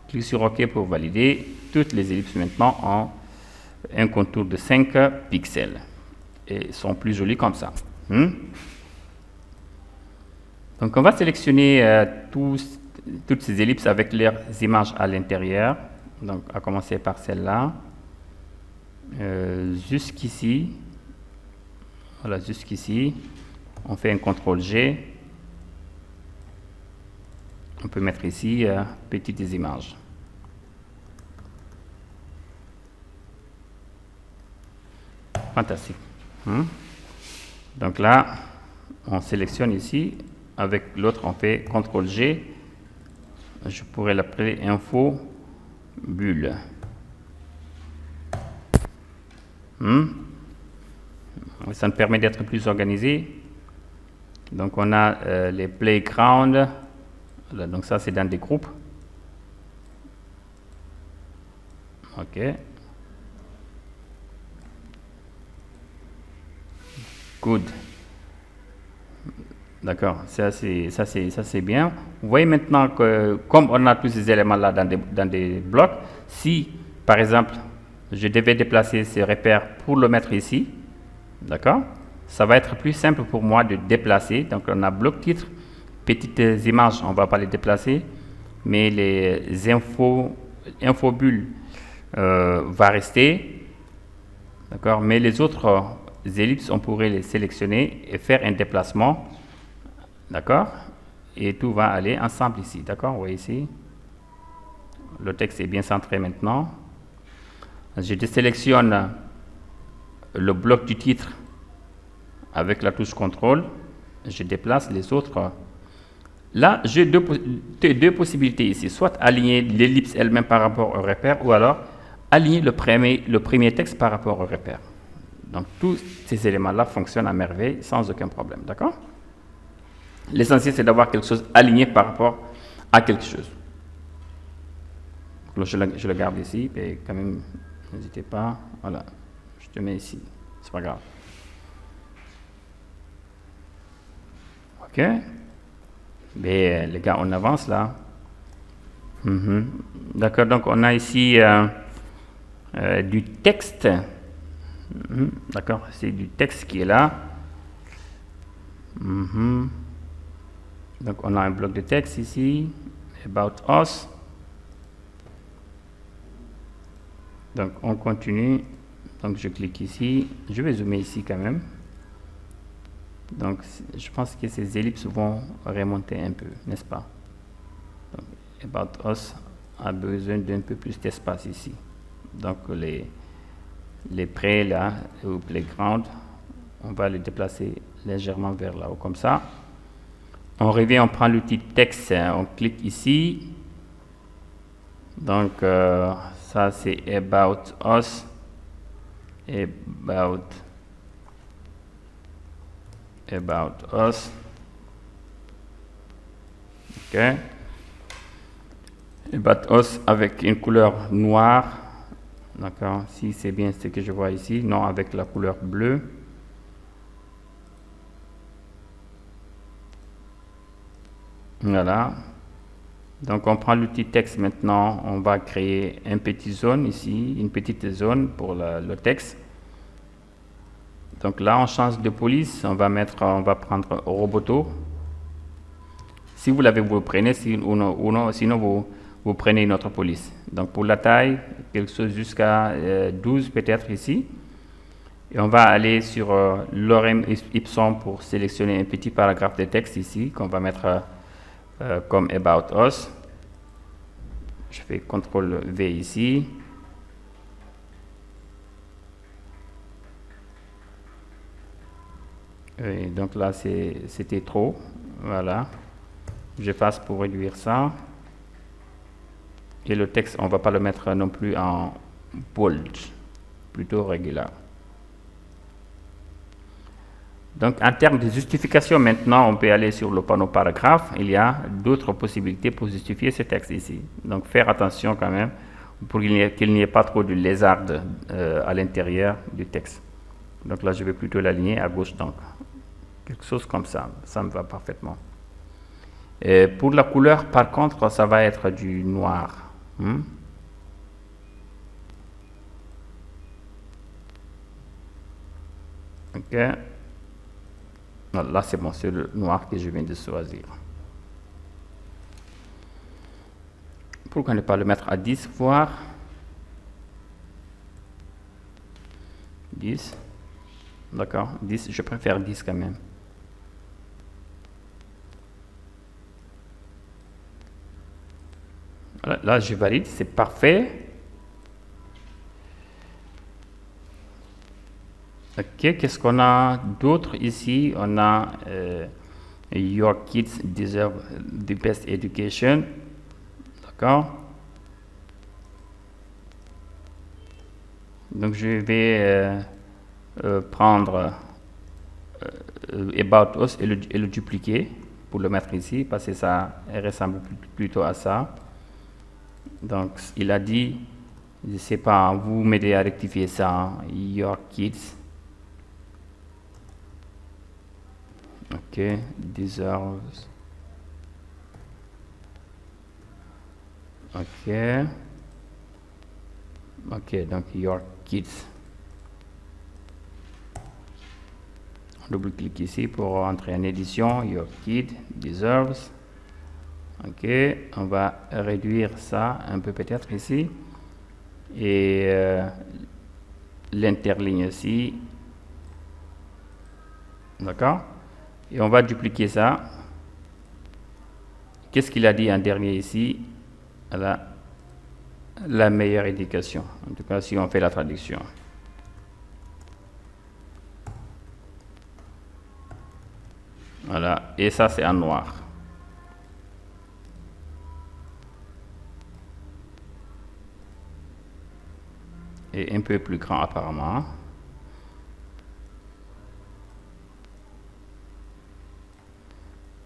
Clique sur OK pour valider. Toutes les ellipses maintenant ont un contour de 5 pixels et sont plus jolies comme ça. Donc on va sélectionner toutes ces ellipses avec leurs images à l'intérieur. Donc à commencer par celle-là. Jusqu'ici. Voilà, jusqu'ici. On fait un CTRL G. On peut mettre ici petites images. Fantastique. Donc là, on sélectionne ici. Avec l'autre, on fait CTRL G. Je pourrais l'appeler info bulle. Ça nous permet d'être plus organisé. Donc on a les playgrounds. Voilà, donc ça c'est dans des groupes. OK. Good. D'accord, ça c'est bien. Vous voyez maintenant que comme on a tous ces éléments là dans des blocs, si par exemple je devais déplacer ces repères pour le mettre ici, d'accord, ça va être plus simple pour moi de déplacer. Donc on a bloc titre, petites images, on ne va pas les déplacer, mais les infobulles va rester, d'accord, mais les autres ellipses, on pourrait les sélectionner et faire un déplacement. D'accord? Et tout va aller ensemble ici. D'accord? Vous voyez ici. Le texte est bien centré maintenant. Je désélectionne le bloc du titre avec la touche CTRL. Je déplace les autres. Là, j'ai deux possibilités ici. Soit aligner l'ellipse elle-même par rapport au repère, ou alors aligner le premier texte par rapport au repère. Donc, tous ces éléments-là fonctionnent à merveille sans aucun problème. D'accord? L'essentiel, c'est d'avoir quelque chose aligné par rapport à quelque chose. Donc, je le garde ici, et quand même, n'hésitez pas. Voilà, je te mets ici. C'est pas grave. OK. Mais les gars, on avance là. D'accord, donc on a ici du texte. D'accord, c'est du texte qui est là. Donc on a un bloc de texte ici, About Us. Donc on continue. Donc je clique ici. Je vais zoomer ici quand même. Donc je pense que ces ellipses vont remonter un peu, n'est-ce pas? Donc, About Us a besoin d'un peu plus d'espace ici. Donc les prêts là, ou playground, on va les déplacer légèrement vers là-haut comme ça. On revient, on prend l'outil texte, on clique ici. Donc ça c'est About Us. About Us. OK. About Us avec une couleur noire. D'accord. Si c'est bien ce que je vois ici. Non, avec la couleur bleue. Voilà. Donc on prend l'outil texte maintenant, on va créer une petite zone ici, une petite zone pour le texte. Donc là on change de police, on va prendre Roboto. Si vous l'avez, vous le prenez, sinon vous prenez une autre police. Donc pour la taille, quelque chose jusqu'à 12 peut-être ici. Et on va aller sur lorem ipsum pour sélectionner un petit paragraphe de texte ici qu'on va mettre comme About Us. Je fais CTRL V ici. Et donc là, c'était trop. Voilà. J'efface pour réduire ça. Et le texte, on ne va pas le mettre non plus en bold, plutôt régulier. Donc, en termes de justification, maintenant, on peut aller sur le panneau paragraphe. Il y a d'autres possibilités pour justifier ce texte ici. Donc, faire attention quand même pour qu'il n'y ait pas trop de lézardes à l'intérieur du texte. Donc là, je vais plutôt l'aligner à gauche. Donc, quelque chose comme ça. Ça me va parfaitement. Et pour la couleur, par contre, ça va être du noir. Ok. Là, c'est bon, c'est le noir que je viens de choisir. Pourquoi ne pas le mettre à 10, voire 10. D'accord, 10, je préfère 10 quand même. Voilà, là, je valide, c'est parfait. Ok, qu'est-ce qu'on a d'autre ici? On a Your kids deserve the best education. D'accord. Donc je vais prendre About Us et le dupliquer pour le mettre ici parce que ça ressemble plutôt à ça. Donc il a dit, je ne sais pas, vous m'aidez à rectifier ça, Your kids. Ok, deserves. Ok. Ok, donc Your kids. On double-clique ici pour entrer en édition. Your kid deserves. Ok, on va réduire ça un peu peut-être ici. Et l'interligne aussi. D'accord. Et on va dupliquer ça. Qu'est-ce qu'il a dit en dernier ici? La meilleure éducation. En tout cas, si on fait la traduction. Voilà. Et ça, c'est en noir. Et un peu plus grand apparemment.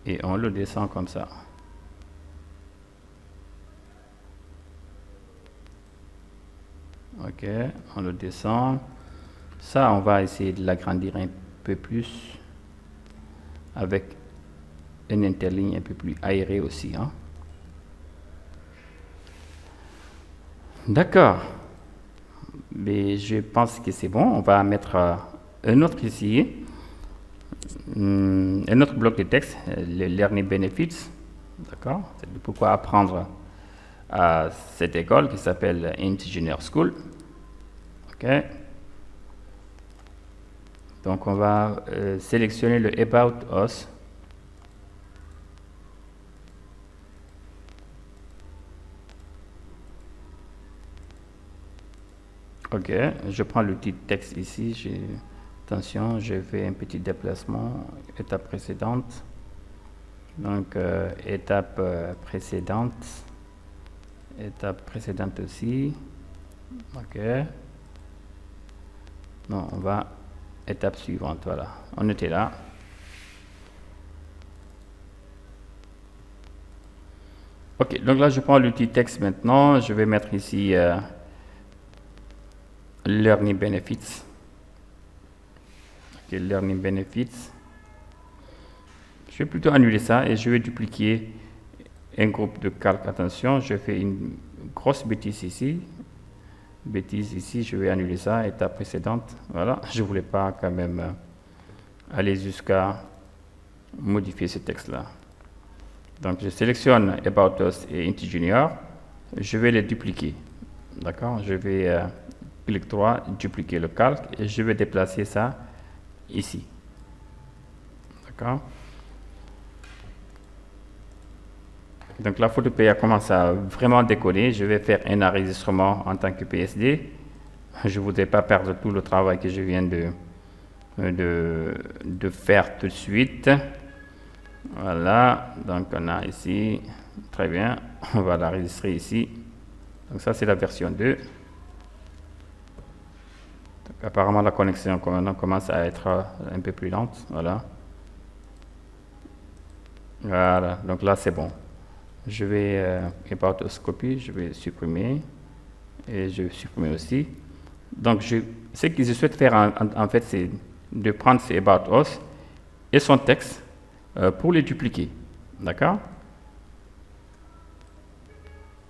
Et on le descend comme ça. Ok, on le descend. Ça, on va essayer de l'agrandir un peu plus avec une interligne un peu plus aérée aussi. Hein. D'accord. Mais je pense que c'est bon. On va mettre un autre ici. Un autre bloc de texte, le Learning Benefits. D'accord. C'est pourquoi apprendre à cette école qui s'appelle Int Junior School. Ok. Donc on va sélectionner le About Us. Ok, je prends le petit texte ici. Attention, je fais un petit déplacement. Étape précédente. Donc étape précédente. Étape précédente aussi. Ok. Non, on va étape suivante. Voilà, on était là. Ok, donc là je prends le petit texte maintenant. Je vais mettre ici Learning Benefits. Ok, Learning Benefits. Je vais plutôt annuler ça et je vais dupliquer un groupe de calques. Attention, je fais une grosse bêtise ici. Je vais annuler ça, étape précédente. Voilà, je ne voulais pas quand même aller jusqu'à modifier ce texte-là. Donc, je sélectionne About Us et Int Junior. Je vais les dupliquer. D'accord, je vais clic droit, dupliquer le calque et je vais déplacer ça ici. D'accord. Donc la Photopea commence à vraiment décoller. Je vais faire un enregistrement en tant que PSD. Je ne voudrais pas perdre tout le travail que je viens de faire tout de suite. Voilà, donc on a ici, très bien, on va l'enregistrer ici. Donc ça c'est la version 2. Donc, apparemment la connexion commence à être un peu plus lente. Voilà. Voilà, donc là c'est bon. Je vais About Us copy, je vais supprimer et je vais supprimer aussi. Donc ce que je souhaite faire en fait c'est de prendre ces About Us et son texte pour les dupliquer. D'accord.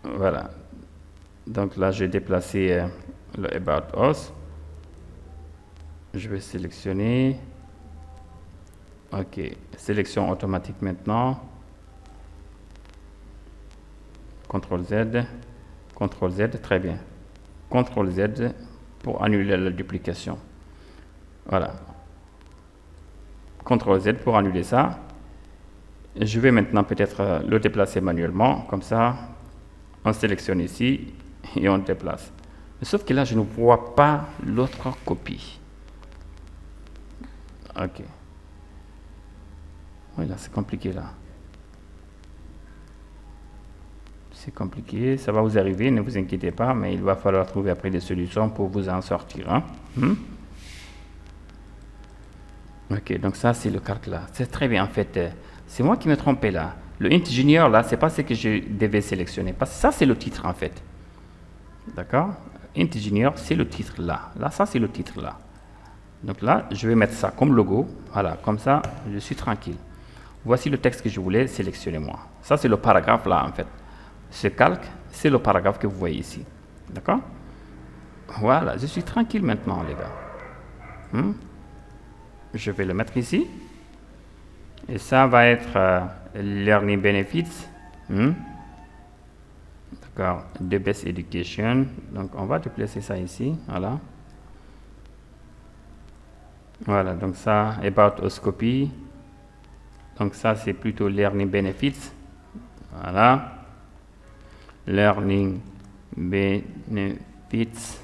Voilà. Donc là, j'ai déplacé le About Us. Je vais sélectionner. OK. Sélection automatique maintenant. CTRL Z. CTRL Z. Très bien. CTRL Z pour annuler la duplication. Voilà. CTRL Z pour annuler ça. Je vais maintenant peut-être le déplacer manuellement. Comme ça, on sélectionne ici et on déplace. Sauf que là, je ne vois pas l'autre copie. OK. Oui, là, c'est compliqué, là. C'est compliqué. Ça va vous arriver, ne vous inquiétez pas, mais il va falloir trouver après des solutions pour vous en sortir. Hein? OK, donc ça, c'est le calque là. C'est très bien, en fait. C'est moi qui me trompais là. Le int junior, là, c'est pas ce que je devais sélectionner. Parce que ça, c'est le titre, en fait. D'accord? Int junior, c'est le titre là. Là, ça, c'est le titre là. Donc là, je vais mettre ça comme logo. Voilà, comme ça, je suis tranquille. Voici le texte que je voulais sélectionner moi. Ça, c'est le paragraphe là, en fait. Ce calque, c'est le paragraphe que vous voyez ici. D'accord? Voilà, je suis tranquille maintenant, les gars. Je vais le mettre ici. Et ça va être Learning Benefits. D'accord, The Best Education. Donc, on va déplacer ça ici. Voilà. Voilà, donc ça, About Us Copy. Donc, ça, c'est plutôt Learning Benefits. Voilà. Learning Benefits.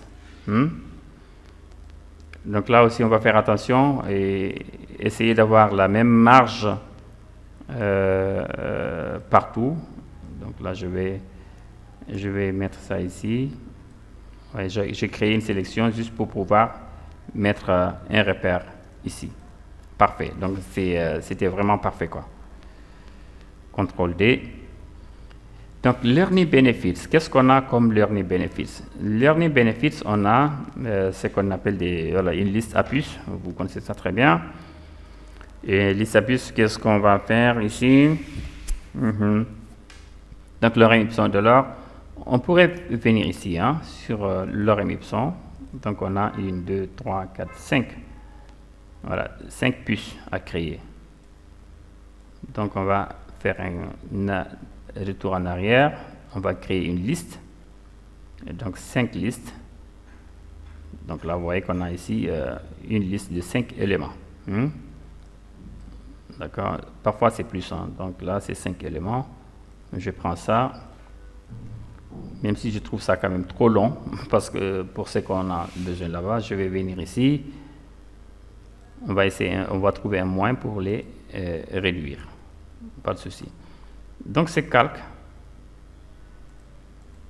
Donc là aussi, on va faire attention et essayer d'avoir la même marge partout. Donc là, je vais mettre ça ici. Ouais, j'ai créé une sélection juste pour pouvoir mettre un repère ici. Parfait. Donc, c'était vraiment parfait, quoi. CTRL D. Donc, Learning Benefits, qu'est-ce qu'on a comme Learning Benefits? Learning Benefits, on a ce qu'on appelle une liste à puces, vous connaissez ça très bien. Et liste à puces, qu'est-ce qu'on va faire ici? Donc, lorem ipsum de l'or, on pourrait venir ici, sur lorem ipsum. Donc, on a 1, 2, 3, 4, 5. Voilà, 5 puces à créer. Donc, on va faire un retour en arrière, on va créer une liste, et donc 5 listes. Donc là, vous voyez qu'on a ici une liste de 5 éléments. D'accord, parfois c'est plus, donc là c'est 5 éléments. Je prends ça, même si je trouve ça quand même trop long, parce que pour ce qu'on a besoin là-bas, je vais venir ici, on va trouver un moins pour les réduire, pas de souci. Donc, c'est calque.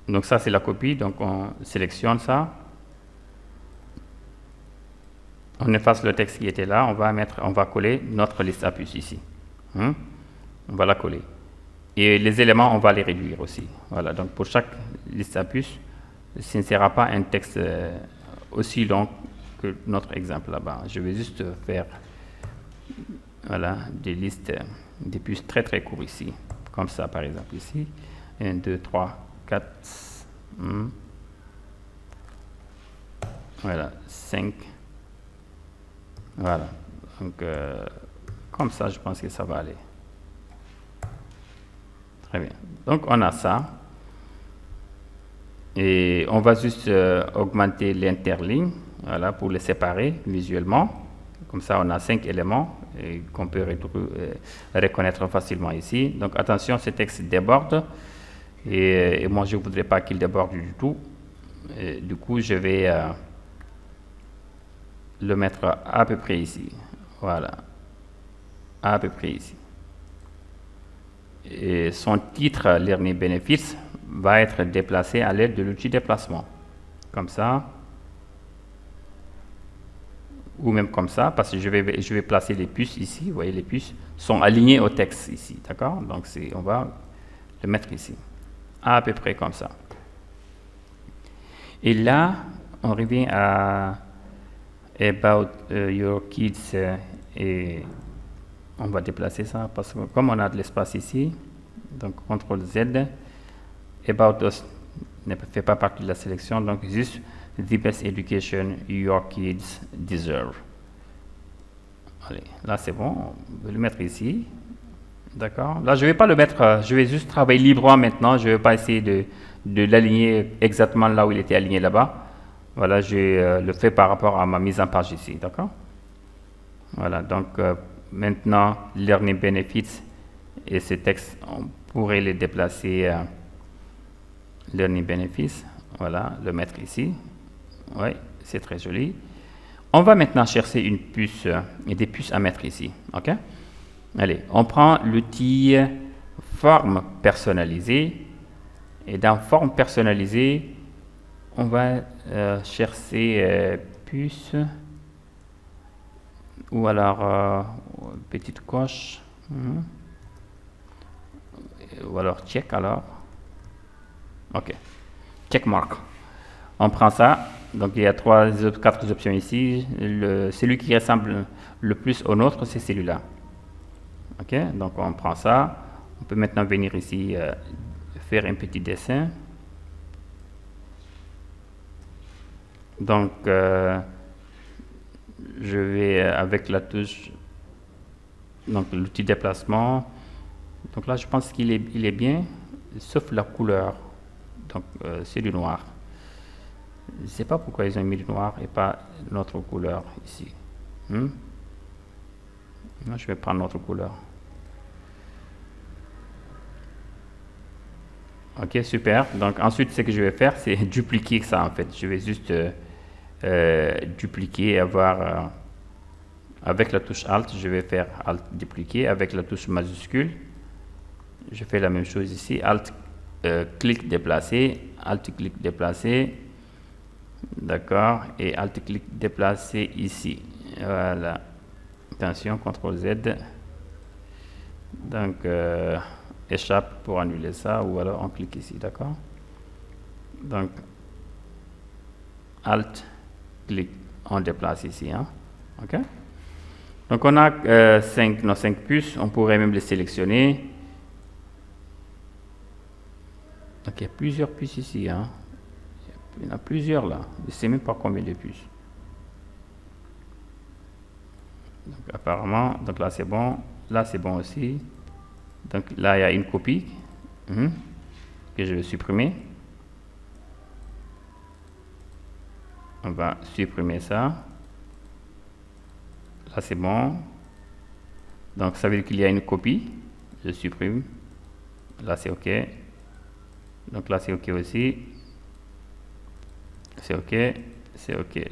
Donc, ça, c'est la copie. Donc, on sélectionne ça. On efface le texte qui était là. On va coller notre liste à puces ici. On va la coller. Et les éléments, on va les réduire aussi. Voilà. Donc, pour chaque liste à puces, ce ne sera pas un texte aussi long que notre exemple là-bas. Je vais juste faire des listes des puces très, très courtes ici. Comme ça, par exemple, ici. 1, 2, 3, 4. Voilà, 5. Voilà. Donc, comme ça, je pense que ça va aller. Très bien. Donc, on a ça. Et on va juste augmenter l'interligne, voilà, pour les séparer visuellement. Comme ça, on a 5 éléments qu'on peut reconnaître facilement ici. Donc, attention, ce texte déborde. Et moi, je ne voudrais pas qu'il déborde du tout. Et du coup, je vais le mettre à peu près ici. Voilà. À peu près ici. Et son titre, Learning Benefits, va être déplacé à l'aide de l'outil déplacement. Comme ça. Ou même comme ça, parce que je vais placer les puces ici. Vous voyez, les puces sont alignées au texte ici. D'accord? Donc, on va le mettre ici. À peu près comme ça. Et là, on revient à About Your Kids et on va déplacer ça parce que comme on a de l'espace ici, donc CTRL Z, About Us ne fait pas partie de la sélection, donc juste the best education your kids deserve. Allez, là c'est bon, on va le mettre ici. D'accord. Là, je ne vais pas le mettre, je vais juste travailler librement maintenant. Je ne vais pas essayer de l'aligner exactement là où il était aligné là-bas. Voilà, je le fais par rapport à ma mise en page ici. D'accord. Voilà, donc maintenant, Learning Benefits et ces textes, on pourrait les déplacer. Learning Benefits, voilà, le mettre ici. Oui, c'est très joli. On va maintenant chercher une puce et des puces à mettre ici. OK. Allez, on prend l'outil forme personnalisée et dans forme personnalisée, on va chercher puce ou alors petite coche ou alors check alors. OK, check mark. On prend ça. Donc il y a 4 options ici. Celui qui ressemble le plus au nôtre, c'est celui-là. OK, donc on prend ça. On peut maintenant venir ici faire un petit dessin. Donc je vais avec la touche, donc l'outil déplacement. Donc là je pense qu'il est bien, sauf la couleur. Donc c'est du noir. Je ne sais pas pourquoi ils ont mis du noir et pas notre couleur ici. Moi, je vais prendre notre couleur. OK, super. Donc ensuite, ce que je vais faire, c'est dupliquer ça en fait. Je vais juste dupliquer, avoir avec la touche Alt, je vais faire Alt dupliquer. Avec la touche majuscule, je fais la même chose ici. Alt clic déplacer, Alt clic déplacer. D'accord, et Alt clic déplacer ici. Voilà. Attention, CTRL Z. Donc échappe pour annuler ça, ou alors on clique ici, d'accord. Donc Alt clic, on déplace ici, hein. OK. Donc on a nos 5 puces, on pourrait même les sélectionner. Donc il y a plusieurs puces ici, hein. Il y en a plusieurs là, je ne sais même pas combien de puces. Donc apparemment, donc là c'est bon aussi. Donc là il y a une copie que je vais supprimer. On va supprimer ça. Là c'est bon. Donc ça veut dire qu'il y a une copie. Je supprime. Là c'est OK. Donc là c'est OK aussi. C'est OK. C'est OK.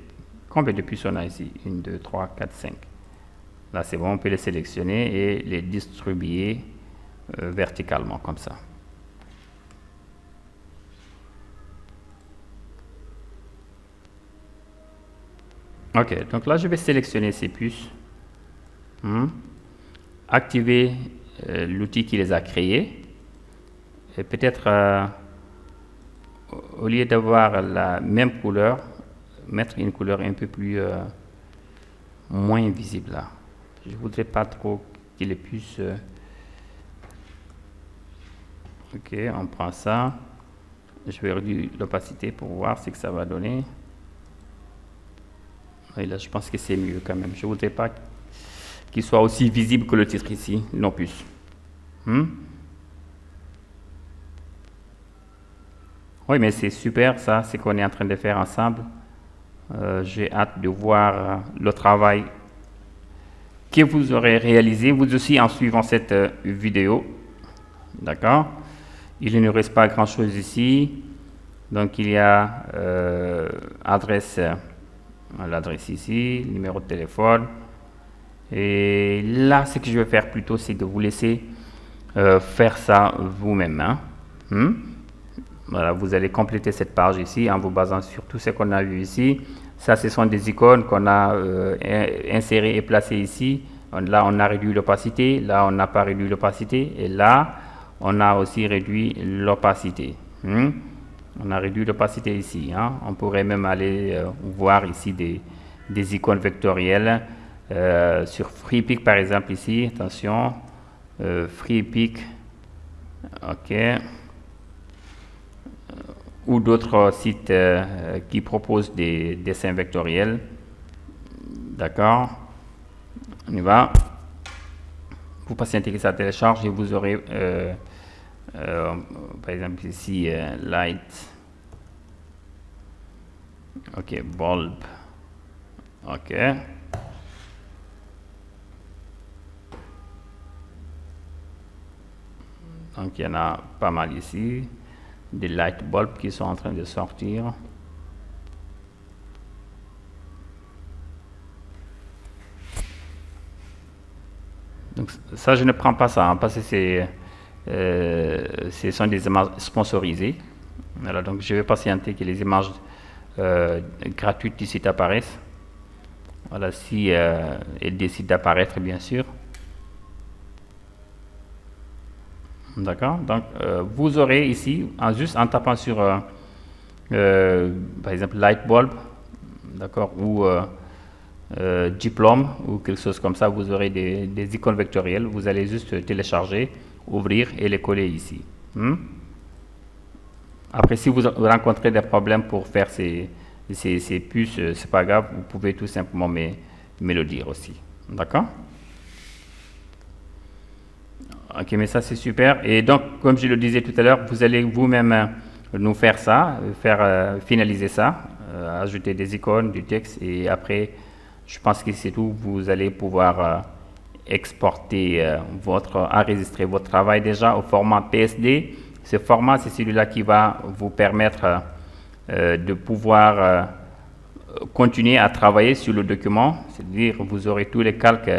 Combien de puces on a ici? 1, 2, 3, 4, 5. Là c'est bon, on peut les sélectionner et les distribuer verticalement comme ça. OK, donc là je vais sélectionner ces puces. Activer l'outil qui les a créés. Et peut-être au lieu d'avoir la même couleur, mettre une couleur un peu plus moins visible là. Je voudrais pas trop qu'il puisse. OK, on prend ça. Je vais réduire l'opacité pour voir ce que ça va donner. Et là, je pense que c'est mieux quand même. Je voudrais pas qu'il soit aussi visible que le titre ici, non plus. Oui, mais c'est super ça, c'est qu'on est en train de faire ensemble. J'ai hâte de voir le travail que vous aurez réalisé, vous aussi, en suivant cette vidéo. D'accord? Il ne reste pas grand-chose ici. Donc, il y a l'adresse ici, numéro de téléphone. Et là, ce que je vais faire plutôt, c'est de vous laisser faire ça vous-même. Voilà, vous allez compléter cette page ici en vous basant sur tout ce qu'on a vu ici. Ça, ce sont des icônes qu'on a insérées et placées ici. Là, on a réduit l'opacité. Là, on n'a pas réduit l'opacité. Et là, on a aussi réduit l'opacité. On a réduit l'opacité ici. On pourrait même aller voir ici des icônes vectorielles. Sur FreePic, par exemple, ici. Attention. FreePic. OK. ou d'autres sites qui proposent des dessins vectoriels. D'accord, on y va. Vous patientez que ça télécharge et vous aurez par exemple ici light, ok, bulb, ok. Donc il y en a pas mal ici, des light bulbs qui sont en train de sortir. Donc ça, je ne prends pas ça, hein, parce que ce sont des images sponsorisées. Voilà, donc je vais patienter que les images gratuites du site apparaissent. Voilà, si elles décident d'apparaître, bien sûr. D'accord, donc vous aurez ici, juste en tapant sur, par exemple, light bulb, d'accord, ou diplôme, ou quelque chose comme ça, vous aurez des icônes vectorielles. Vous allez juste télécharger, ouvrir et les coller ici. Après, si vous rencontrez des problèmes pour faire ces puces, c'est pas grave, vous pouvez tout simplement me le dire aussi. D'accord? Ok, mais ça c'est super. Et donc, comme je le disais tout à l'heure, vous allez vous-même nous faire ça, finaliser ça, ajouter des icônes, du texte, et après, je pense que c'est tout. Vous allez pouvoir exporter enregistrer votre travail déjà au format PSD. Ce format, c'est celui-là qui va vous permettre de pouvoir continuer à travailler sur le document, c'est-à-dire vous aurez tous les calques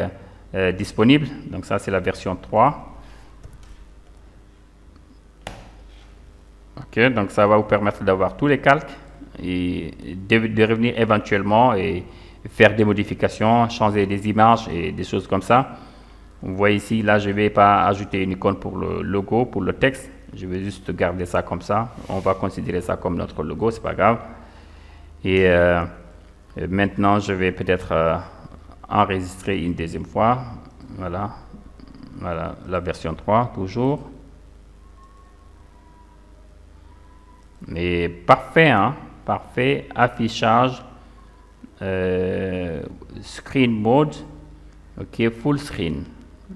disponibles. Donc ça, c'est la version 3. Ok, donc ça va vous permettre d'avoir tous les calques et de revenir éventuellement et faire des modifications, changer des images et des choses comme ça. Vous voyez ici, là, je ne vais pas ajouter une icône pour le logo, pour le texte. Je vais juste garder ça comme ça. On va considérer ça comme notre logo, c'est pas grave. Et maintenant, je vais peut-être enregistrer une deuxième fois. Voilà, voilà la version 3, toujours. Mais parfait, hein? Parfait. Affichage, screen mode, ok, full screen.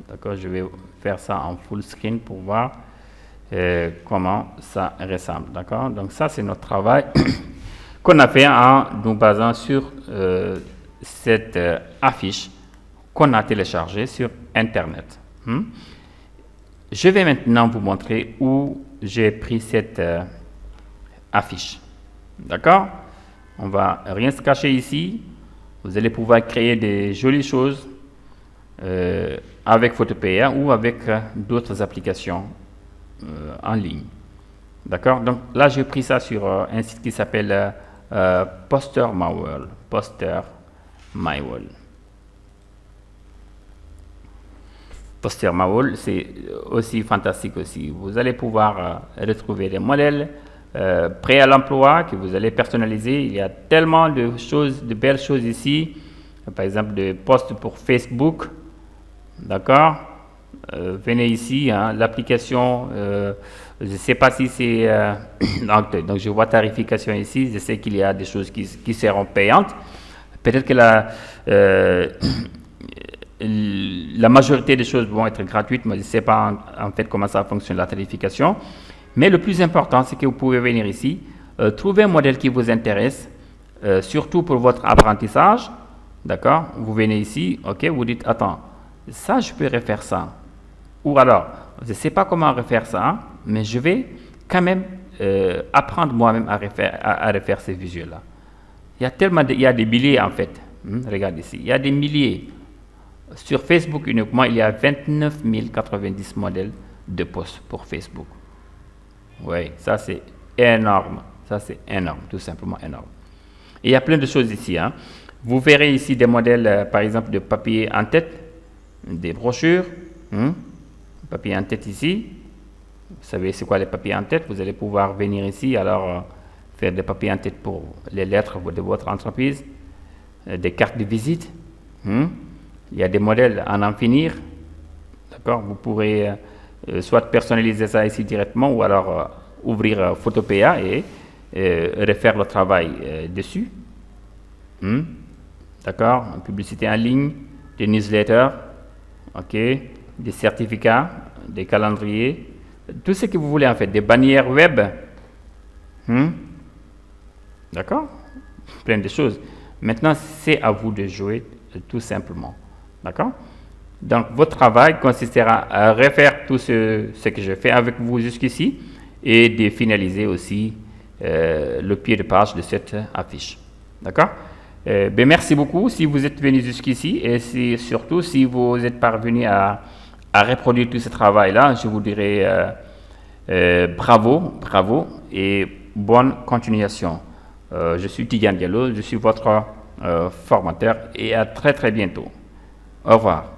D'accord, je vais faire ça en full screen pour voir comment ça ressemble. D'accord, donc ça c'est notre travail qu'on a fait en nous basant sur cette affiche qu'on a téléchargée sur Internet. Je vais maintenant vous montrer où j'ai pris cette affiche. D'accord? On va rien se cacher ici. Vous allez pouvoir créer des jolies choses avec Photopea ou avec d'autres applications en ligne. D'accord? Donc là, j'ai pris ça sur un site qui s'appelle Poster My World. Poster My World. Poster My World, c'est aussi fantastique aussi. Vous allez pouvoir retrouver des modèles prêts à l'emploi que vous allez personnaliser. Il y a tellement de choses, de belles choses ici. Par exemple, des posts pour Facebook. D'accord? Venez ici, hein, l'application, je ne sais pas si c'est... donc, je vois tarification ici. Je sais qu'il y a des choses qui seront payantes. Peut-être que la majorité des choses vont être gratuites, mais je ne sais pas en fait comment ça fonctionne la tarification. Mais le plus important, c'est que vous pouvez venir ici, trouver un modèle qui vous intéresse, surtout pour votre apprentissage. D'accord? Vous venez ici, ok, vous dites, attends, ça, je peux refaire ça. Ou alors, je ne sais pas comment refaire ça, mais je vais quand même apprendre moi-même à refaire ces visuels-là. Il y a des milliers en fait. Regarde ici, il y a des milliers. Sur Facebook uniquement, il y a 29 090 modèles de posts pour Facebook. Oui, ça c'est énorme. Ça c'est énorme, tout simplement énorme. Et il y a plein de choses ici. Hein. Vous verrez ici des modèles, par exemple, de papier en tête, des brochures. Papier en tête ici. Vous savez c'est quoi les papiers en tête? Vous allez pouvoir venir ici, alors faire des papiers en tête pour les lettres de votre entreprise, des cartes de visite. Il y a des modèles à en finir. D'accord? Vous pourrez soit personnaliser ça ici directement ou alors ouvrir Photopea et refaire le travail dessus. D'accord, publicité en ligne, des newsletters, ok, des certificats, des calendriers, tout ce que vous voulez en fait, des bannières web. D'accord, plein de choses. Maintenant, c'est à vous de jouer tout simplement. D'accord. Donc, votre travail consistera à refaire tout ce que je fais avec vous jusqu'ici et de finaliser aussi le pied de page de cette affiche. D'accord. Merci beaucoup si vous êtes venu jusqu'ici et surtout si vous êtes parvenu à reproduire tout ce travail-là, je vous dirais bravo et bonne continuation. Je suis Tidiane Diallo, je suis votre formateur et à très bientôt. Au revoir.